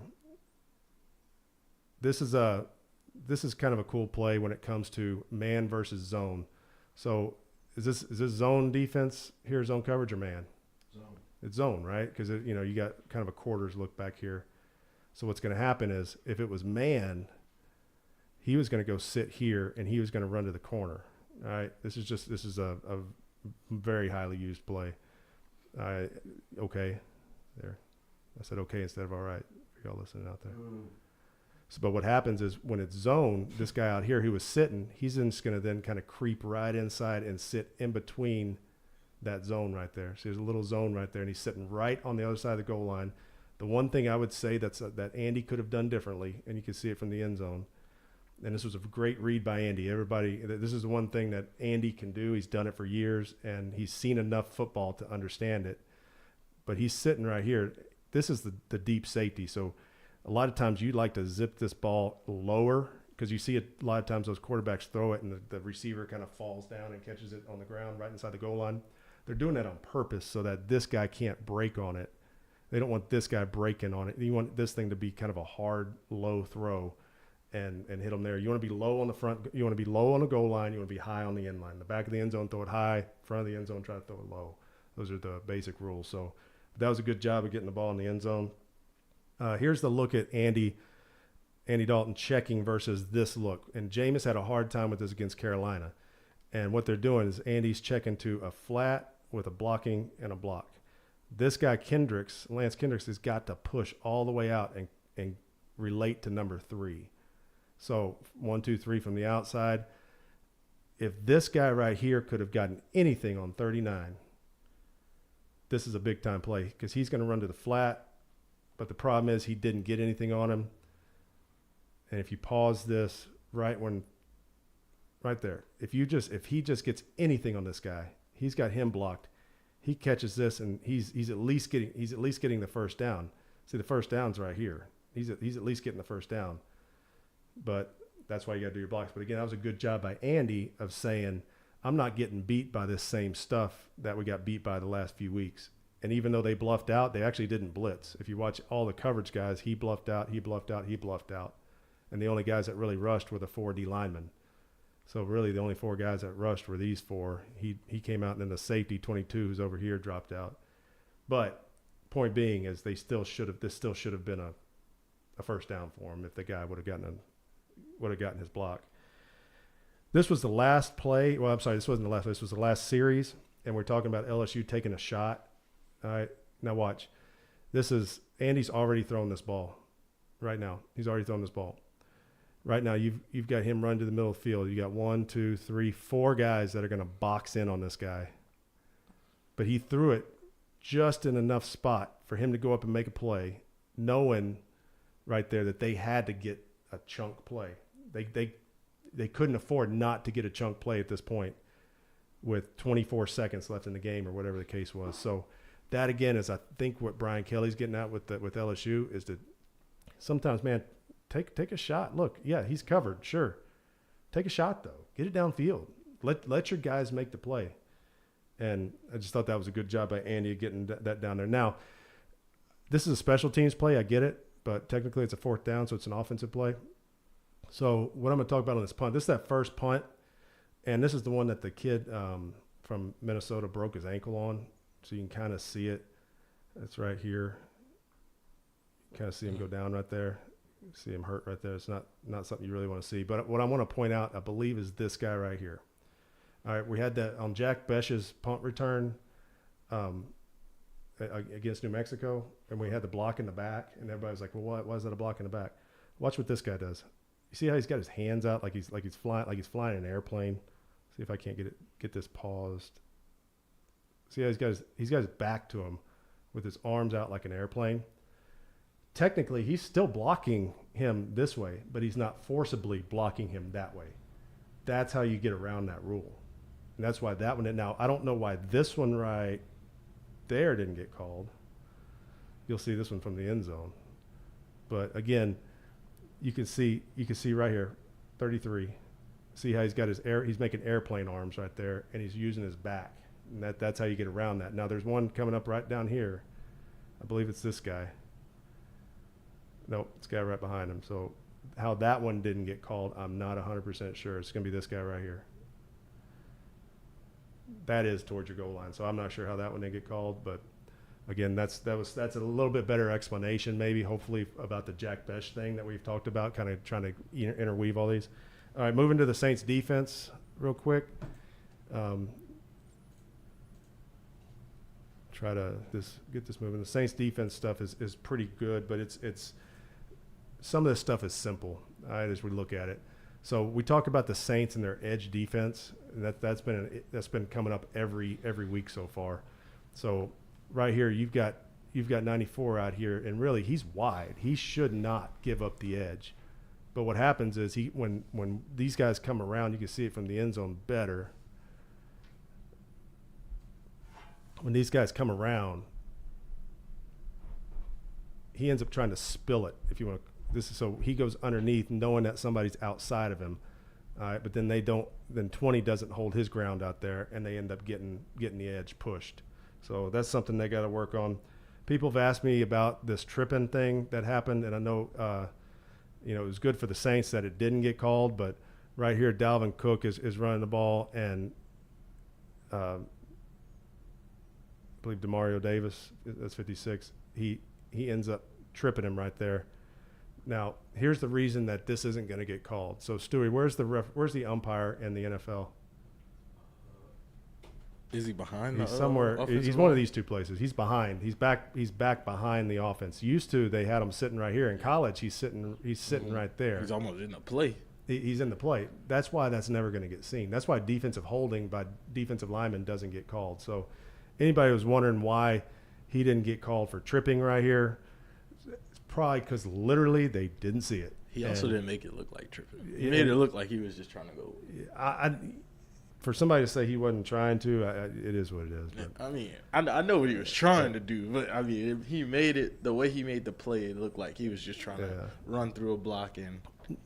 This is kind of a cool play when it comes to man versus zone. So is this zone defense here, zone coverage, or man? Zone. It's zone, right? Because you got kind of a quarters look back here. So what's going to happen is if it was man, he was going to go sit here and he was going to run to the corner. All right, this is a very highly used play. Okay, there. I said okay instead of all right. For y'all listening out there. So, but what happens is when it's zone, this guy out here who was sitting, he's just going to then kind of creep right inside and sit in between that zone right there. So there's a little zone right there, and he's sitting right on the other side of the goal line. The one thing I would say that Andy could have done differently, and you can see it from the end zone, and this was a great read by Andy. Everybody, this is the one thing that Andy can do. He's done it for years, and he's seen enough football to understand it. But he's sitting right here. This is the deep safety. So a lot of times you'd like to zip this ball lower because you see it a lot of times those quarterbacks throw it and the receiver kind of falls down and catches it on the ground right inside the goal line. They're doing that on purpose so that this guy can't break on it. They don't want this guy breaking on it. You want this thing to be kind of a hard, low throw and hit them there. You want to be low on the front. You want to be low on the goal line. You want to be high on the end line. The back of the end zone, throw it high. Front of the end zone, try to throw it low. Those are the basic rules. So that was a good job of getting the ball in the end zone. Here's the look at Andy Dalton checking versus this look. And Jameis had a hard time with this against Carolina. And what they're doing is Andy's checking to a flat with a blocking and a block. This guy Lance Kendricks has got to push all the way out and relate to number 3. So 1, 2, 3 from the outside. If this guy right here could have gotten anything on 39, this is a big time play because he's going to run to the flat. But the problem is he didn't get anything on him. And if you pause this right there, if he just gets anything on this guy, he's got him blocked. He catches this and he's at least getting the first down. See, the first down's right here. He's at least getting the first down. But that's why you got to do your blocks. But again, that was a good job by Andy of saying, I'm not getting beat by this same stuff that we got beat by the last few weeks. And even though they bluffed out, they actually didn't blitz. If you watch all the coverage guys, he bluffed out. And the only guys that really rushed were the 4 D linemen. So really the only 4 guys that rushed were these 4. He came out and then the safety 22 who's over here dropped out. But point being is this still should have been a first down for him if the guy would have gotten his block. This was the last play. Well, I'm sorry, this wasn't the last play. This was the last series. And we're talking about LSU taking a shot. All right, now watch. This is Andy's already thrown this ball right now. He's already thrown this ball. Right now, you've got him run to the middle of the field. You got 1, 2, 3, 4 guys that are going to box in on this guy. But he threw it just in enough spot for him to go up and make a play, knowing right there that they had to get a chunk play. They couldn't afford not to get a chunk play at this point with 24 seconds left in the game or whatever the case was. So that again is, I think, what Brian Kelly's getting at with LSU is that sometimes, man, take a shot. Look, yeah, he's covered, sure. Take a shot though. Get it downfield. Let your guys make the play. And I just thought that was a good job by Andy getting that down there. Now, this is a special teams play. I get it, but technically it's a 4th down, so it's an offensive play. So what I'm going to talk about on this punt, this is that first punt, and this is the one that the kid from Minnesota broke his ankle on. So you can kind of see it. It's right here. You kind of see him go down right there. You see him hurt right there. It's not something you really want to see. But what I want to point out, I believe, is this guy right here. All right, we had that on Jack Besh's punt return against New Mexico, and we had the block in the back, and everybody's like, well, why is that a block in the back? Watch what this guy does. You see how he's got his hands out like he's flying an airplane? See if I can't get this paused. See how he's got his back to him with his arms out like an airplane. Technically, he's still blocking him this way, but he's not forcibly blocking him that way. That's how you get around that rule. And that's why that one, now I don't know why this one right there didn't get called. You'll see this one from the end zone. But again, you can see right here, 33. See how he's making airplane arms right there, and he's using his back. And that's how you get around that. Now there's one coming up right down here. I believe it's this guy. Nope, it's the guy right behind him. So how that one didn't get called, I'm not 100% sure. It's going to be this guy right here. That is towards your goal line. So I'm not sure how that one didn't get called, but Again, that's a little bit better explanation, maybe, hopefully, about the Jack Besh thing that we've talked about, kind of trying to interweave all these. All right, moving to the Saints defense real quick. Try to get this moving. The Saints defense stuff is pretty good, but it's some of this stuff is simple, all right, as we look at it. So we talk about the Saints and their edge defense, and that's been coming up every week so far. So right here, you've got 94 out here, and really he's wide. He should not give up the edge. But what happens is when these guys come around, you can see it from the end zone better. When these guys come around, he ends up trying to spill it, if you want to. So he goes underneath knowing that somebody's outside of him. But then then 20 doesn't hold his ground out there, and they end up getting the edge pushed. So that's something they got to work on. People have asked me about this tripping thing that happened, and I know it was good for the Saints that it didn't get called, but right here Dalvin Cook is running the ball, and I believe DeMario Davis, that's 56, he ends up tripping him right there. Now, here's the reason that this isn't going to get called. So, Stewie, where's the umpire in the NFL? Is he behind? He's somewhere. He's one of these two places. He's behind. He's back behind the offense. Used to, they had him sitting right here. In college, he's sitting right there. He's almost in the play. He's in the play. That's why that's never going to get seen. That's why defensive holding by defensive linemen doesn't get called. So anybody who's wondering why he didn't get called for tripping right here, it's probably because literally they didn't see it. He also didn't make it look like tripping. He made it look like he was just trying to go. For somebody to say he wasn't trying to, it is what it is. But. I mean, I know what he was trying to do, but I mean, he made it the way he made the play. It looked like he was just trying to run through a block and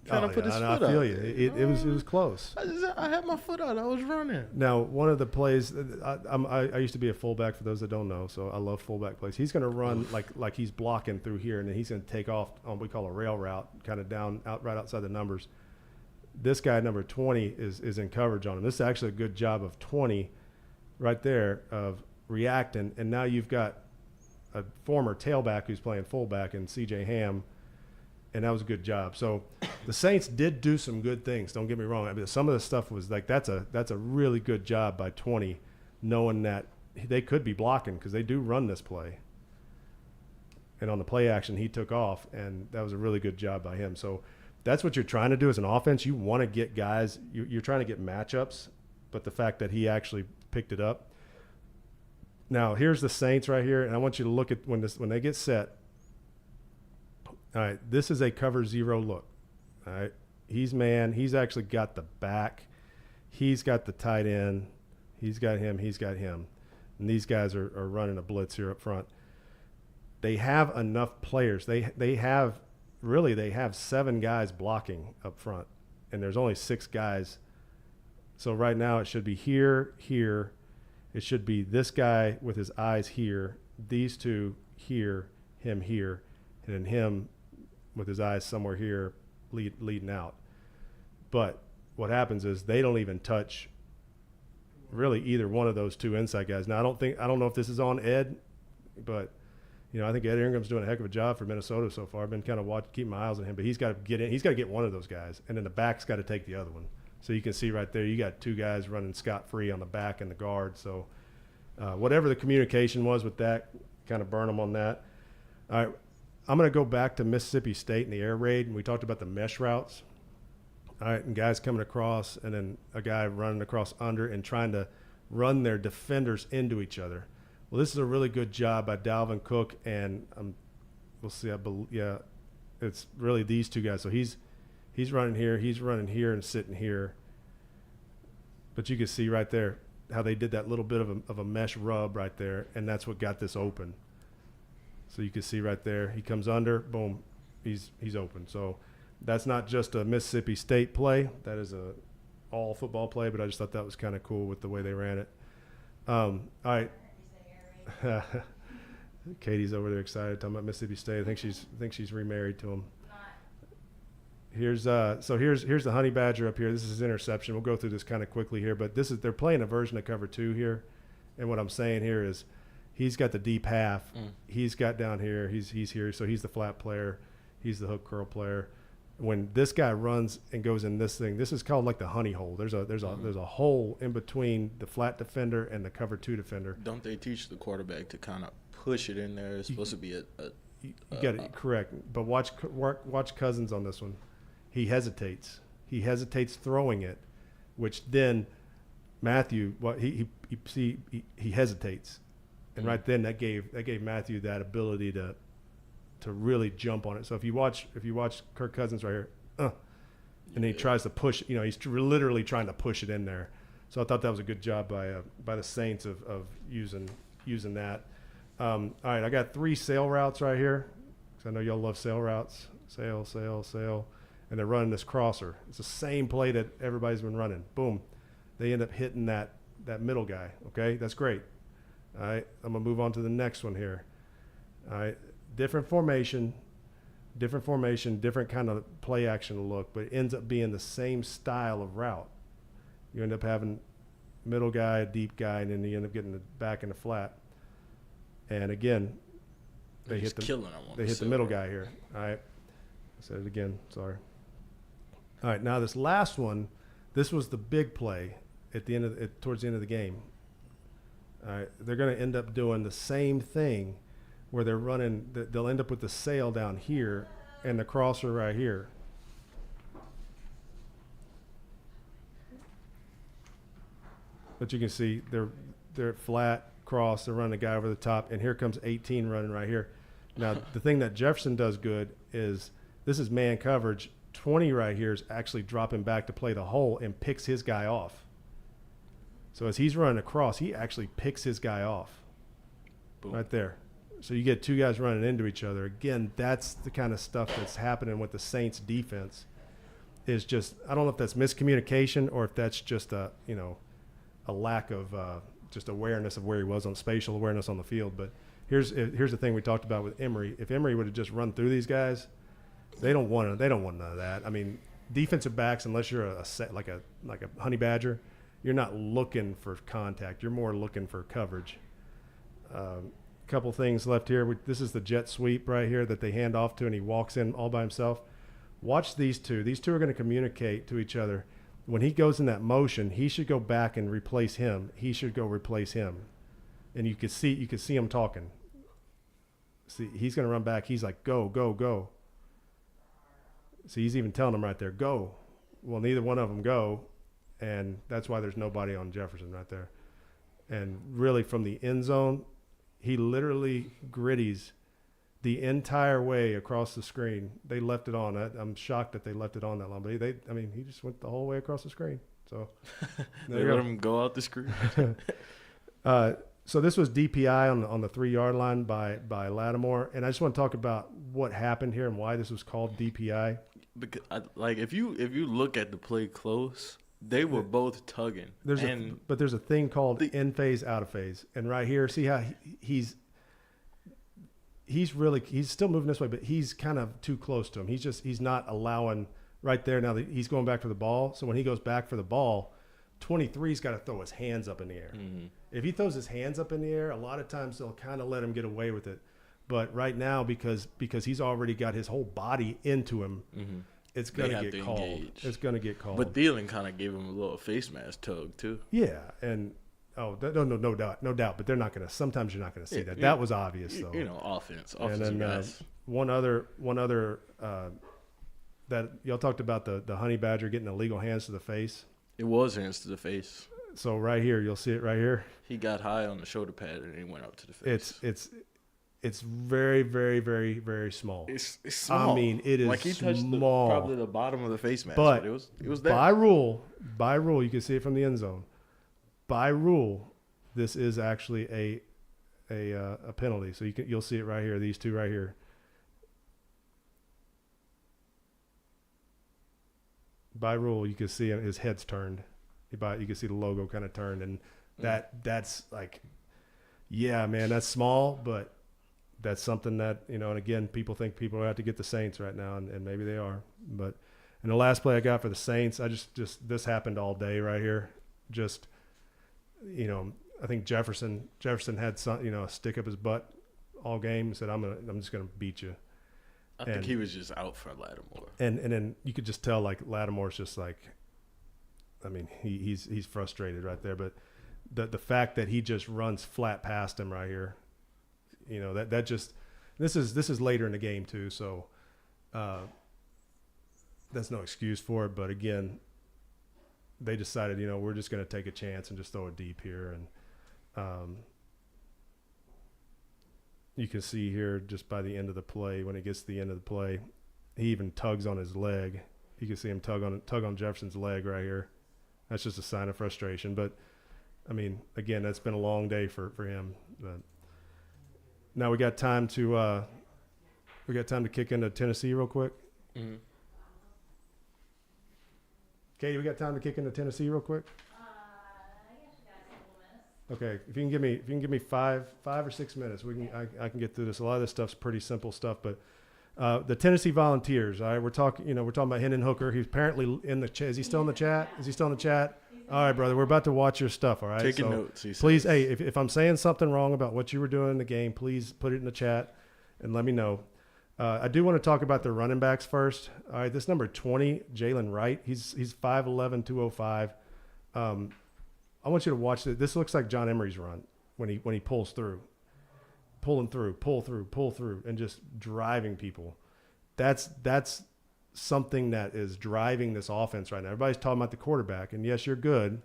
kind of put his foot out. I feel you. It was close. I had my foot out. I was running. Now, one of the plays, I used to be a fullback for those that don't know, so I love fullback plays. He's going to run like he's blocking through here, and then he's going to take off on what we call a rail route, kind of right outside the numbers. This guy, number 20, is in coverage on him. This is actually a good job of 20 right there of reacting. And now you've got a former tailback who's playing fullback in C.J. Ham, and that was a good job. So the Saints did do some good things. Don't get me wrong. I mean, some of the stuff was like that's a really good job by 20, knowing that they could be blocking because they do run this play. And on the play action, he took off, and that was a really good job by him. So that's what you're trying to do as an offense. You want to get guys, you're trying to get matchups, but the fact that he actually picked it up. Now, here's the Saints right here, and I want you to look at when they get set. All right, this is a cover zero look. All right, he's man. He's actually got the back. He's got the tight end. He's got him. And these guys are running a blitz here up front. They have enough players. They have 7 guys blocking up front, and there's only 6 guys. So right now it should be here. It should be this guy with his eyes here, these two here, him here, and then him with his eyes somewhere here leading out. But what happens is they don't even touch really either one of those 2 inside guys. Now, I don't know if this is on Ed, but I think Ed Ingram's doing a heck of a job for Minnesota so far. I've been kind of keeping my eyes on him, but he's got to get in. He's got to get one of those guys, and then the back's got to take the other one. So you can see right there, you got 2 guys running scot-free on the back and the guard. So whatever the communication was with that, kind of burn them on that. All right, I'm going to go back to Mississippi State and the air raid, and we talked about the mesh routes. All right, and guys coming across, and then a guy running across under and trying to run their defenders into each other. Well, this is a really good job by Dalvin Cook, and we'll see. It's really these 2 guys. So he's running here, and sitting here. But you can see right there how they did that little bit of a mesh rub right there, and that's what got this open. So you can see right there, he comes under, boom, he's open. So that's not just a Mississippi State play. That is a all football play, but I just thought that was kind of cool with the way they ran it. All right. Katie's over there excited talking about Mississippi State. I think she's remarried to him. Here's the Honey Badger up here. This is his interception. We'll go through this kind of quickly here, but they're playing a version of cover 2 here, and what I'm saying here is He's got the deep half. He's got down here. He's here. So he's the flat player. He's the hook curl player. When this guy runs and goes in this thing, this is called like the honey hole. There's a hole in between the flat defender and the cover 2 defender. Don't they teach the quarterback to kind of push it in there? It's supposed to be you get it correct. But watch Cousins on this one. He hesitates. He hesitates throwing it, which then Matthew he hesitates. And right then that gave Matthew that ability to really jump on it. So if you watch Kirk Cousins right here, and he tries to push, he's literally trying to push it in there. So I thought that was a good job by the Saints of using that. All right, I got 3 sail routes right here because I know y'all love sail routes. Sail, and they're running this crosser. It's the same play that everybody's been running. Boom, they end up hitting that middle guy. Okay, that's great. All right, I'm gonna move on to the next one here. All right. Different formation, different kind of play action look, but it ends up being the same style of route. You end up having middle guy, deep guy, and then you end up getting the back and the flat. And again, they hit the middle guy here. All right. I said it again. Sorry. All right. Now this last one, this was the big play towards the end of the game. All right. They're going to end up doing the same thing, where they'll end up with the sail down here and the crosser right here. But you can see they're flat, cross, they're running a guy over the top, and here comes 18 running right here. Now, the thing that Jefferson does good is this is man coverage. 20 right here is actually dropping back to play the hole and picks his guy off. So as he's running across, he actually picks his guy off. Boom. Right there. So you get 2 guys running into each other. Again, that's the kind of stuff that's happening with the Saints defense. Is just, I don't know if that's miscommunication or if that's just a lack of just awareness of where he was on spatial awareness on the field. But here's the thing we talked about with Emery. If Emery would have just run through these guys, they don't want none of that. I mean, defensive backs, unless you're like a honey badger, you're not looking for contact. You're more looking for coverage. Couple things left here. This is the jet sweep right here that they hand off to, and he walks in all by himself. Watch these two. These two are going to communicate to each other. When he goes in that motion, he should go back and replace him. He should go replace him, and you could see him talking. See, he's going to run back. He's like, go, go, go. See, he's even telling him right there, go. Well, neither one of them go, and that's why there's nobody on Jefferson right there. And really, from the end zone, he literally gritties the entire way across the screen. They left it on. I'm shocked that they left it on that long. But he just went the whole way across the screen. So they let him go out the screen. So this was DPI on the 3-yard line by Lattimore. And I just want to talk about what happened here and why this was called DPI. Because if you look at the play close, they were both tugging. But there's a thing called in phase, out of phase. And right here, see how he's still moving this way, but he's kind of too close to him. He's not allowing right there. Now he's going back for the ball. So when he goes back for the ball, 23's got to throw his hands up in the air. Mm-hmm. If he throws his hands up in the air, a lot of times they'll kind of let him get away with it. But right now, because he's already got his whole body into him, mm-hmm. It's going to get called. Engage. It's going to get called. But Thielen kind of gave him a little face mask tug too. Yeah, and no doubt. But they're not going to. Sometimes you're not going to see that. That was obvious though. Offense. And then guys. one other that y'all talked about the honey badger getting illegal hands to the face. It was hands to the face. So right here, you'll see it right here. He got high on the shoulder pad and he went up to the face. It's very, very, very, very small. It's small. I mean, it is like he touched small. Probably the bottom of the face mask, but it was there. By rule, you can see it from the end zone. By rule, this is actually a penalty. So you'll see it right here. These two right here. By rule, you can see his head's turned. You can see the logo kind of turned, and that's like, yeah, man, that's small, but that's something that, and again, people think people are out to get the Saints right now, and maybe they are. But in the last play I got for the Saints, I just this happened all day right here. Just, I think Jefferson had some, a stick up his butt all game and said, I'm just gonna beat you. I think he was just out for Lattimore. And then you could just tell like Lattimore's just like, I mean, he's frustrated right there. But the fact that he just runs flat past him right here, that just this is later in the game too, so that's no excuse for it. But again, they decided, we're just going to take a chance and just throw it deep here. And you can see here just by the end of the play, when it gets to the end of the play, he even tugs on his leg. You can see him tug on Jefferson's leg right here. That's just a sign of frustration. But, I mean, again, that's been a long day for him. But now we got time to kick into Tennessee real quick. Mm-hmm. Katie, we got time to kick into Tennessee real quick? Yes, you got a couple minutes. Okay, if you can give me 5 or 6 minutes, I can get through this. A lot of this stuff's pretty simple stuff, but the Tennessee Volunteers. All right, we're talking about Hendon Hooker. He's apparently in the chat. Is he still in the chat? Is he still in the chat? All right, brother, we're about to watch your stuff. All right, taking notes. Please, hey, if I'm saying something wrong about what you were doing in the game, please put it in the chat and let me know. I do want to talk about the running backs first. All right, this number 20, Jalen Wright. He's 5'11", 205. I want you to watch this. This looks like John Emery's run when he pulls through, pull through, and just driving people. That's something that is driving this offense right now. Everybody's talking about the quarterback, and yes, you're good.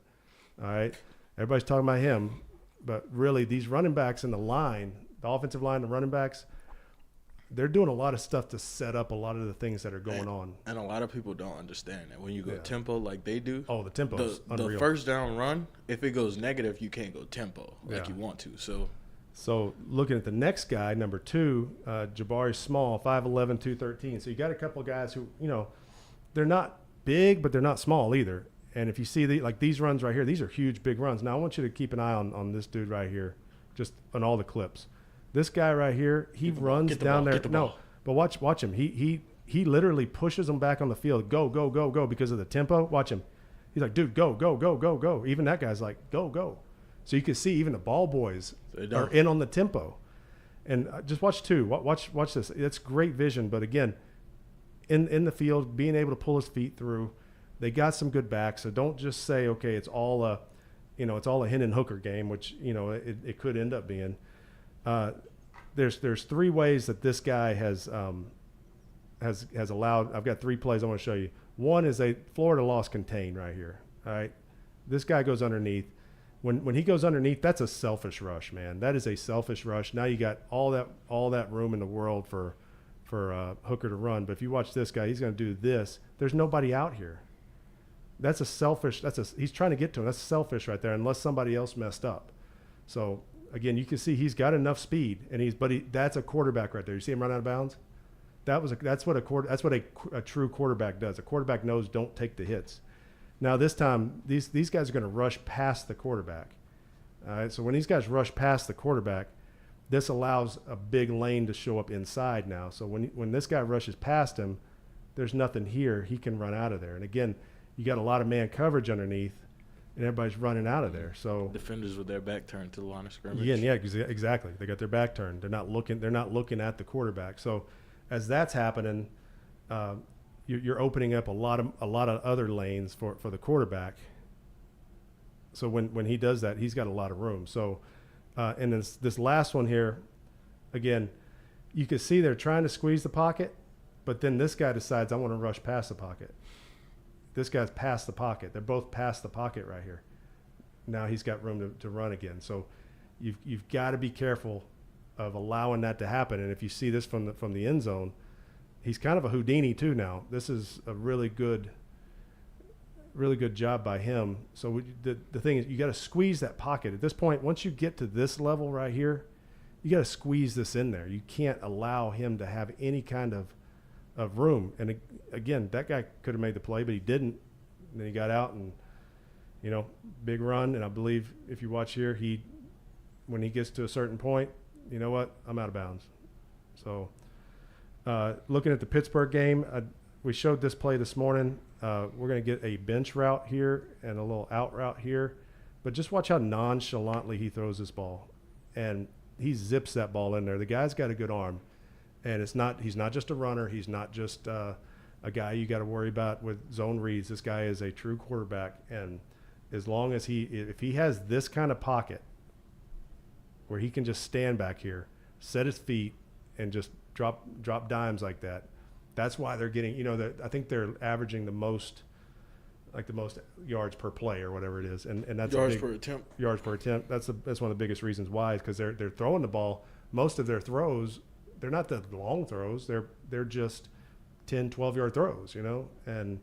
All right, everybody's talking about him, but really these running backs in the line, the offensive line, the running backs, they're doing a lot of stuff to set up a lot of the things that are going on. And a lot of people don't understand that when you go tempo like they do. Oh, the tempo is unreal. The first down run, if it goes negative, you can't go tempo like you want to. So looking at the next guy, number 2, Jabari Small, 5'11", 213. So you got a couple of guys who, they're not big, but they're not small either. And if you see these runs right here, these are huge, big runs. Now I want you to keep an eye on this dude right here, just on all the clips. This guy right here, he runs down there. No, but watch him. He literally pushes him back on the field. Go, go, go, go because of the tempo. Watch him. He's like, dude, go, go, go, go, go. Even that guy's like, go, go. So you can see even the ball boys are in on the tempo. And just watch 2. Watch this. It's great vision. But again, in the field, being able to pull his feet through, they got some good backs. So don't just say, okay, it's all a Hendon Hooker game, which it could end up being. There's 3 ways that this guy has allowed. I've got 3 plays I want to show you. One is a Florida loss contained right here. All right, this guy goes underneath. When he goes underneath, that's a selfish rush, man. That is a selfish rush. Now you got all that room in the world for Hooker to run. But if you watch this guy, he's going to do this. There's nobody out here. That's a selfish. He's trying to get to him. That's selfish right there, unless somebody else messed up. So again, you can see he's got enough speed, and that's a quarterback right there. You see him run out of bounds. That's what a true quarterback does. A quarterback knows don't take the hits. Now this time, these guys are going to rush past the quarterback. All right, so when these guys rush past the quarterback, this allows a big lane to show up inside now. So when this guy rushes past him, there's nothing here. He can run out of there. And again, you got a lot of man coverage underneath, and everybody's running out of there. So defenders with their back turned to the line of scrimmage. Yeah, exactly. They got their back turned. They're not looking at the quarterback. So as that's happening, you're opening up a lot of other lanes for the quarterback. So when he does that, he's got a lot of room. So and this last one here, again, you can see they're trying to squeeze the pocket, but then this guy decides I want to rush past the pocket. This guy's past the pocket. They're both past the pocket right here. Now he's got room to run again. So you've got to be careful of allowing that to happen. And if you see this from the end zone, he's kind of a Houdini too now. This is a really good job by him. So the thing is, you got to squeeze that pocket. At this point, once you get to this level right here, you got to squeeze this in there. You can't allow him to have any kind of room. And again, that guy could have made the play, but he didn't. And then he got out and, big run. And I believe if you watch here, when he gets to a certain point, you know what? I'm out of bounds. So looking at the Pittsburgh game, we showed this play this morning. We're going to get a bench route here and a little out route here. But just watch how nonchalantly he throws this ball. And he zips that ball in there. The guy's got a good arm. And he's not just a runner. He's not just a guy you got to worry about with zone reads. This guy is a true quarterback. And as long as if he has this kind of pocket where he can just stand back here, set his feet, and just drop dimes like that, that's why they're getting, I think they're averaging the most yards per play or whatever it is. And that's yards per attempt. Yards per attempt. That's one of the biggest reasons why, is because they're throwing the ball. Most of their throws, they're not the long throws. They're just 10, 12-yard throws, And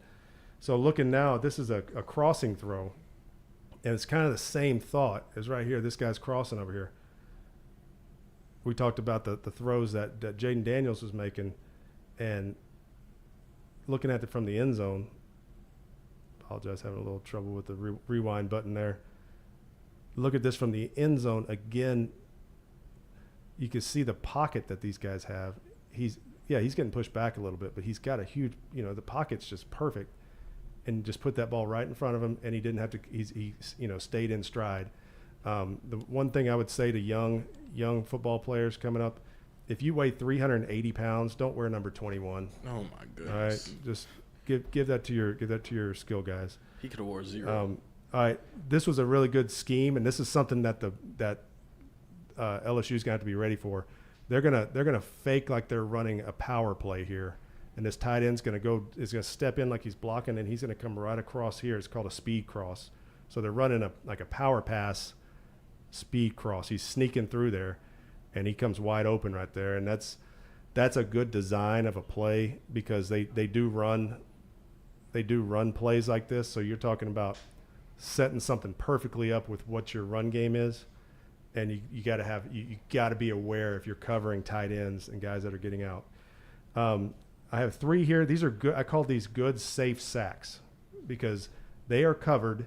so looking now, this is a crossing throw. And it's kind of the same thought as right here. This guy's crossing over here. We talked about the throws that Jaden Daniels was making, and looking at it from the end zone. Apologize, having a little trouble with the rewind button there. Look at this from the end zone again. You can see the pocket that these guys have. He's getting pushed back a little bit, but he's got a huge, the pocket's just perfect, and just put that ball right in front of him, and he didn't have to. He stayed in stride. The one thing I would say to young football players coming up, if you weigh 380 pounds, don't wear number 21. Oh my goodness! All right, just give that to your skill guys. He could have wore 0. All right, this was a really good scheme, and this is something that LSU is going to have to be ready for. They're gonna fake like they're running a power play here, and this tight end's gonna step in like he's blocking, and he's gonna come right across here. It's called a speed cross. So they're running a power pass speed cross. He's sneaking through there, and he comes wide open right there, and that's a good design of a play, because they do run plays like this. So you're talking about setting something perfectly up with what your run game is, and you got to be aware if you're covering tight ends and guys that are getting out. I have 3 here. These are good. I call these good safe sacks, because they are covered,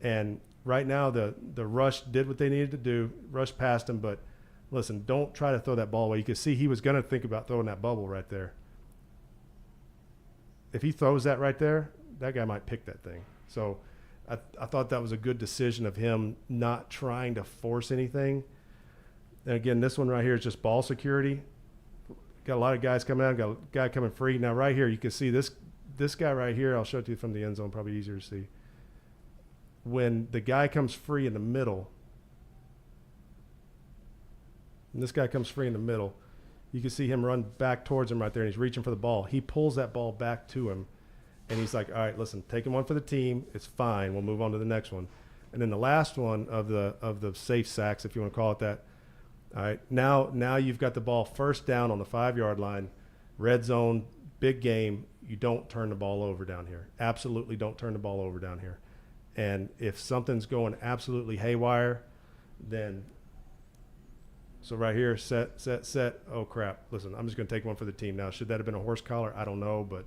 and right now the rush did what they needed to do. Rush past him, but listen, don't try to throw that ball away. You can see he was going to think about throwing that bubble right there. If he throws that right there, that guy might pick that thing. So I thought that was a good decision of him, not trying to force anything. And again, this one right here is just ball security. Got a lot of guys coming out. Got a guy coming free. Now right here, you can see this guy right here. I'll show it to you from the end zone, probably easier to see. When the guy comes free in the middle, and this guy comes free in the middle, you can see him run back towards him right there, and he's reaching for the ball. He pulls that ball back to him, and he's like, all right, listen, taking one for the team. It's fine. We'll move on to the next one. And then the last one of the safe sacks, if you want to call it that. All right, now you've got the ball first down on the 5-yard line, red zone, big game. You don't turn the ball over down here. Absolutely don't turn the ball over down here. And if something's going absolutely haywire, then so right here, set. Oh, crap. Listen, I'm just going to take one for the team now. Should that have been a horse collar? I don't know. But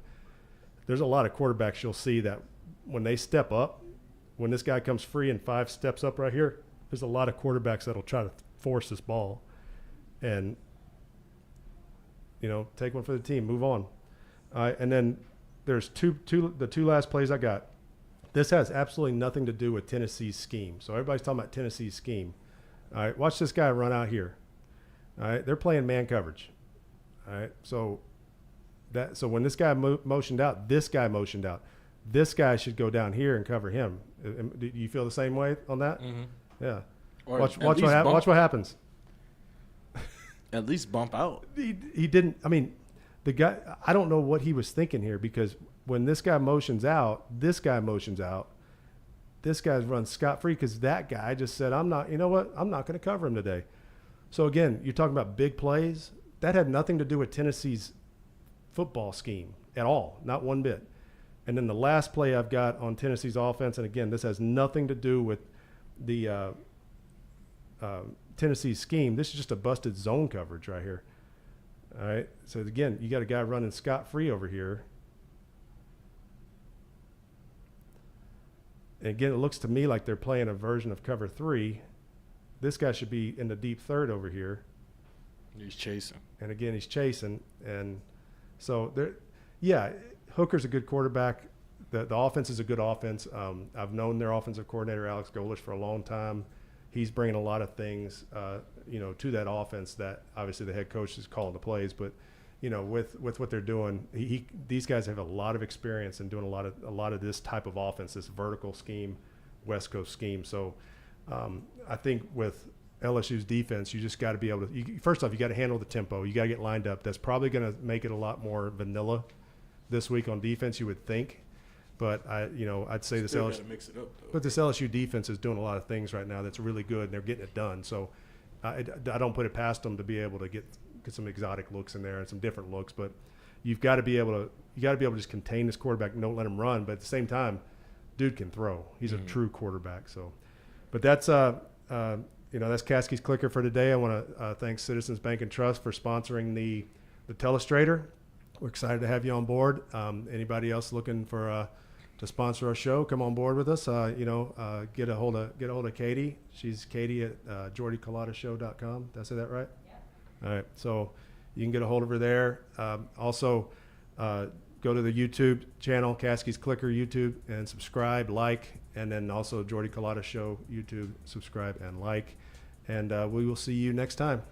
there's a lot of quarterbacks you'll see that when they step up, when this guy comes free and 5 steps up right here, there's a lot of quarterbacks that'll try to force this ball and, take one for the team, move on. And then there's the two last plays I got. This has absolutely nothing to do with Tennessee's scheme. So everybody's talking about Tennessee's scheme. All right, watch this guy run out here. All right, they're playing man coverage. All right, so when this guy motioned out, this guy motioned out. This guy should go down here and cover him. Do you feel the same way on that? Mm-hmm. Yeah. Or watch what happens. At least bump out. He didn't. I mean, the guy. I don't know what he was thinking here, because when this guy motions out, this guy motions out. This guy's run scot-free because that guy just said, I'm not going to cover him today. So, again, you're talking about big plays. That had nothing to do with Tennessee's football scheme at all, not one bit. And then the last play I've got on Tennessee's offense, and, again, this has nothing to do with the Tennessee's scheme. This is just a busted zone coverage right here. All right. So, again, you got a guy running scot-free over here. And again, it looks to me like they're playing a version of cover 3. This guy should be in the deep third over here. He's chasing. And again, he's chasing. And so Hooker's a good quarterback. the offense is a good offense. I've known their offensive coordinator, Alex Golish, for a long time. He's bringing a lot of things, to that offense that obviously the head coach is calling the plays. But, with what they're doing, these guys have a lot of experience in doing a lot of this type of offense, this vertical scheme, West Coast scheme. So I think with LSU's defense, you just got to be able to. First off, you got to handle the tempo. You got to get lined up. That's probably going to make it a lot more vanilla this week on defense, you would think. But I'd say this LSU, mix it up, though. But this LSU defense is doing a lot of things right now that's really good, and they're getting it done. So I don't put it past them to be able to get some exotic looks in there and some different looks. But you've got to be able to just contain this quarterback and don't let him run. But at the same time, dude can throw. He's a true quarterback. So, but that's that's Caskey's Clicker for today. I want to thank Citizens Bank and Trust for sponsoring the Telestrator. We're excited to have you on board. Anybody else looking for to sponsor our show, come on board with us. Get a hold of Katie. She's Katie at jordyculotta.show.com. Did I say that right? Yeah. All right. So you can get a hold of her there. Also, go to the YouTube channel, Caskey's Clicker YouTube, and subscribe, like, and then also Jordy Culotta Show YouTube, subscribe and like. And we will see you next time.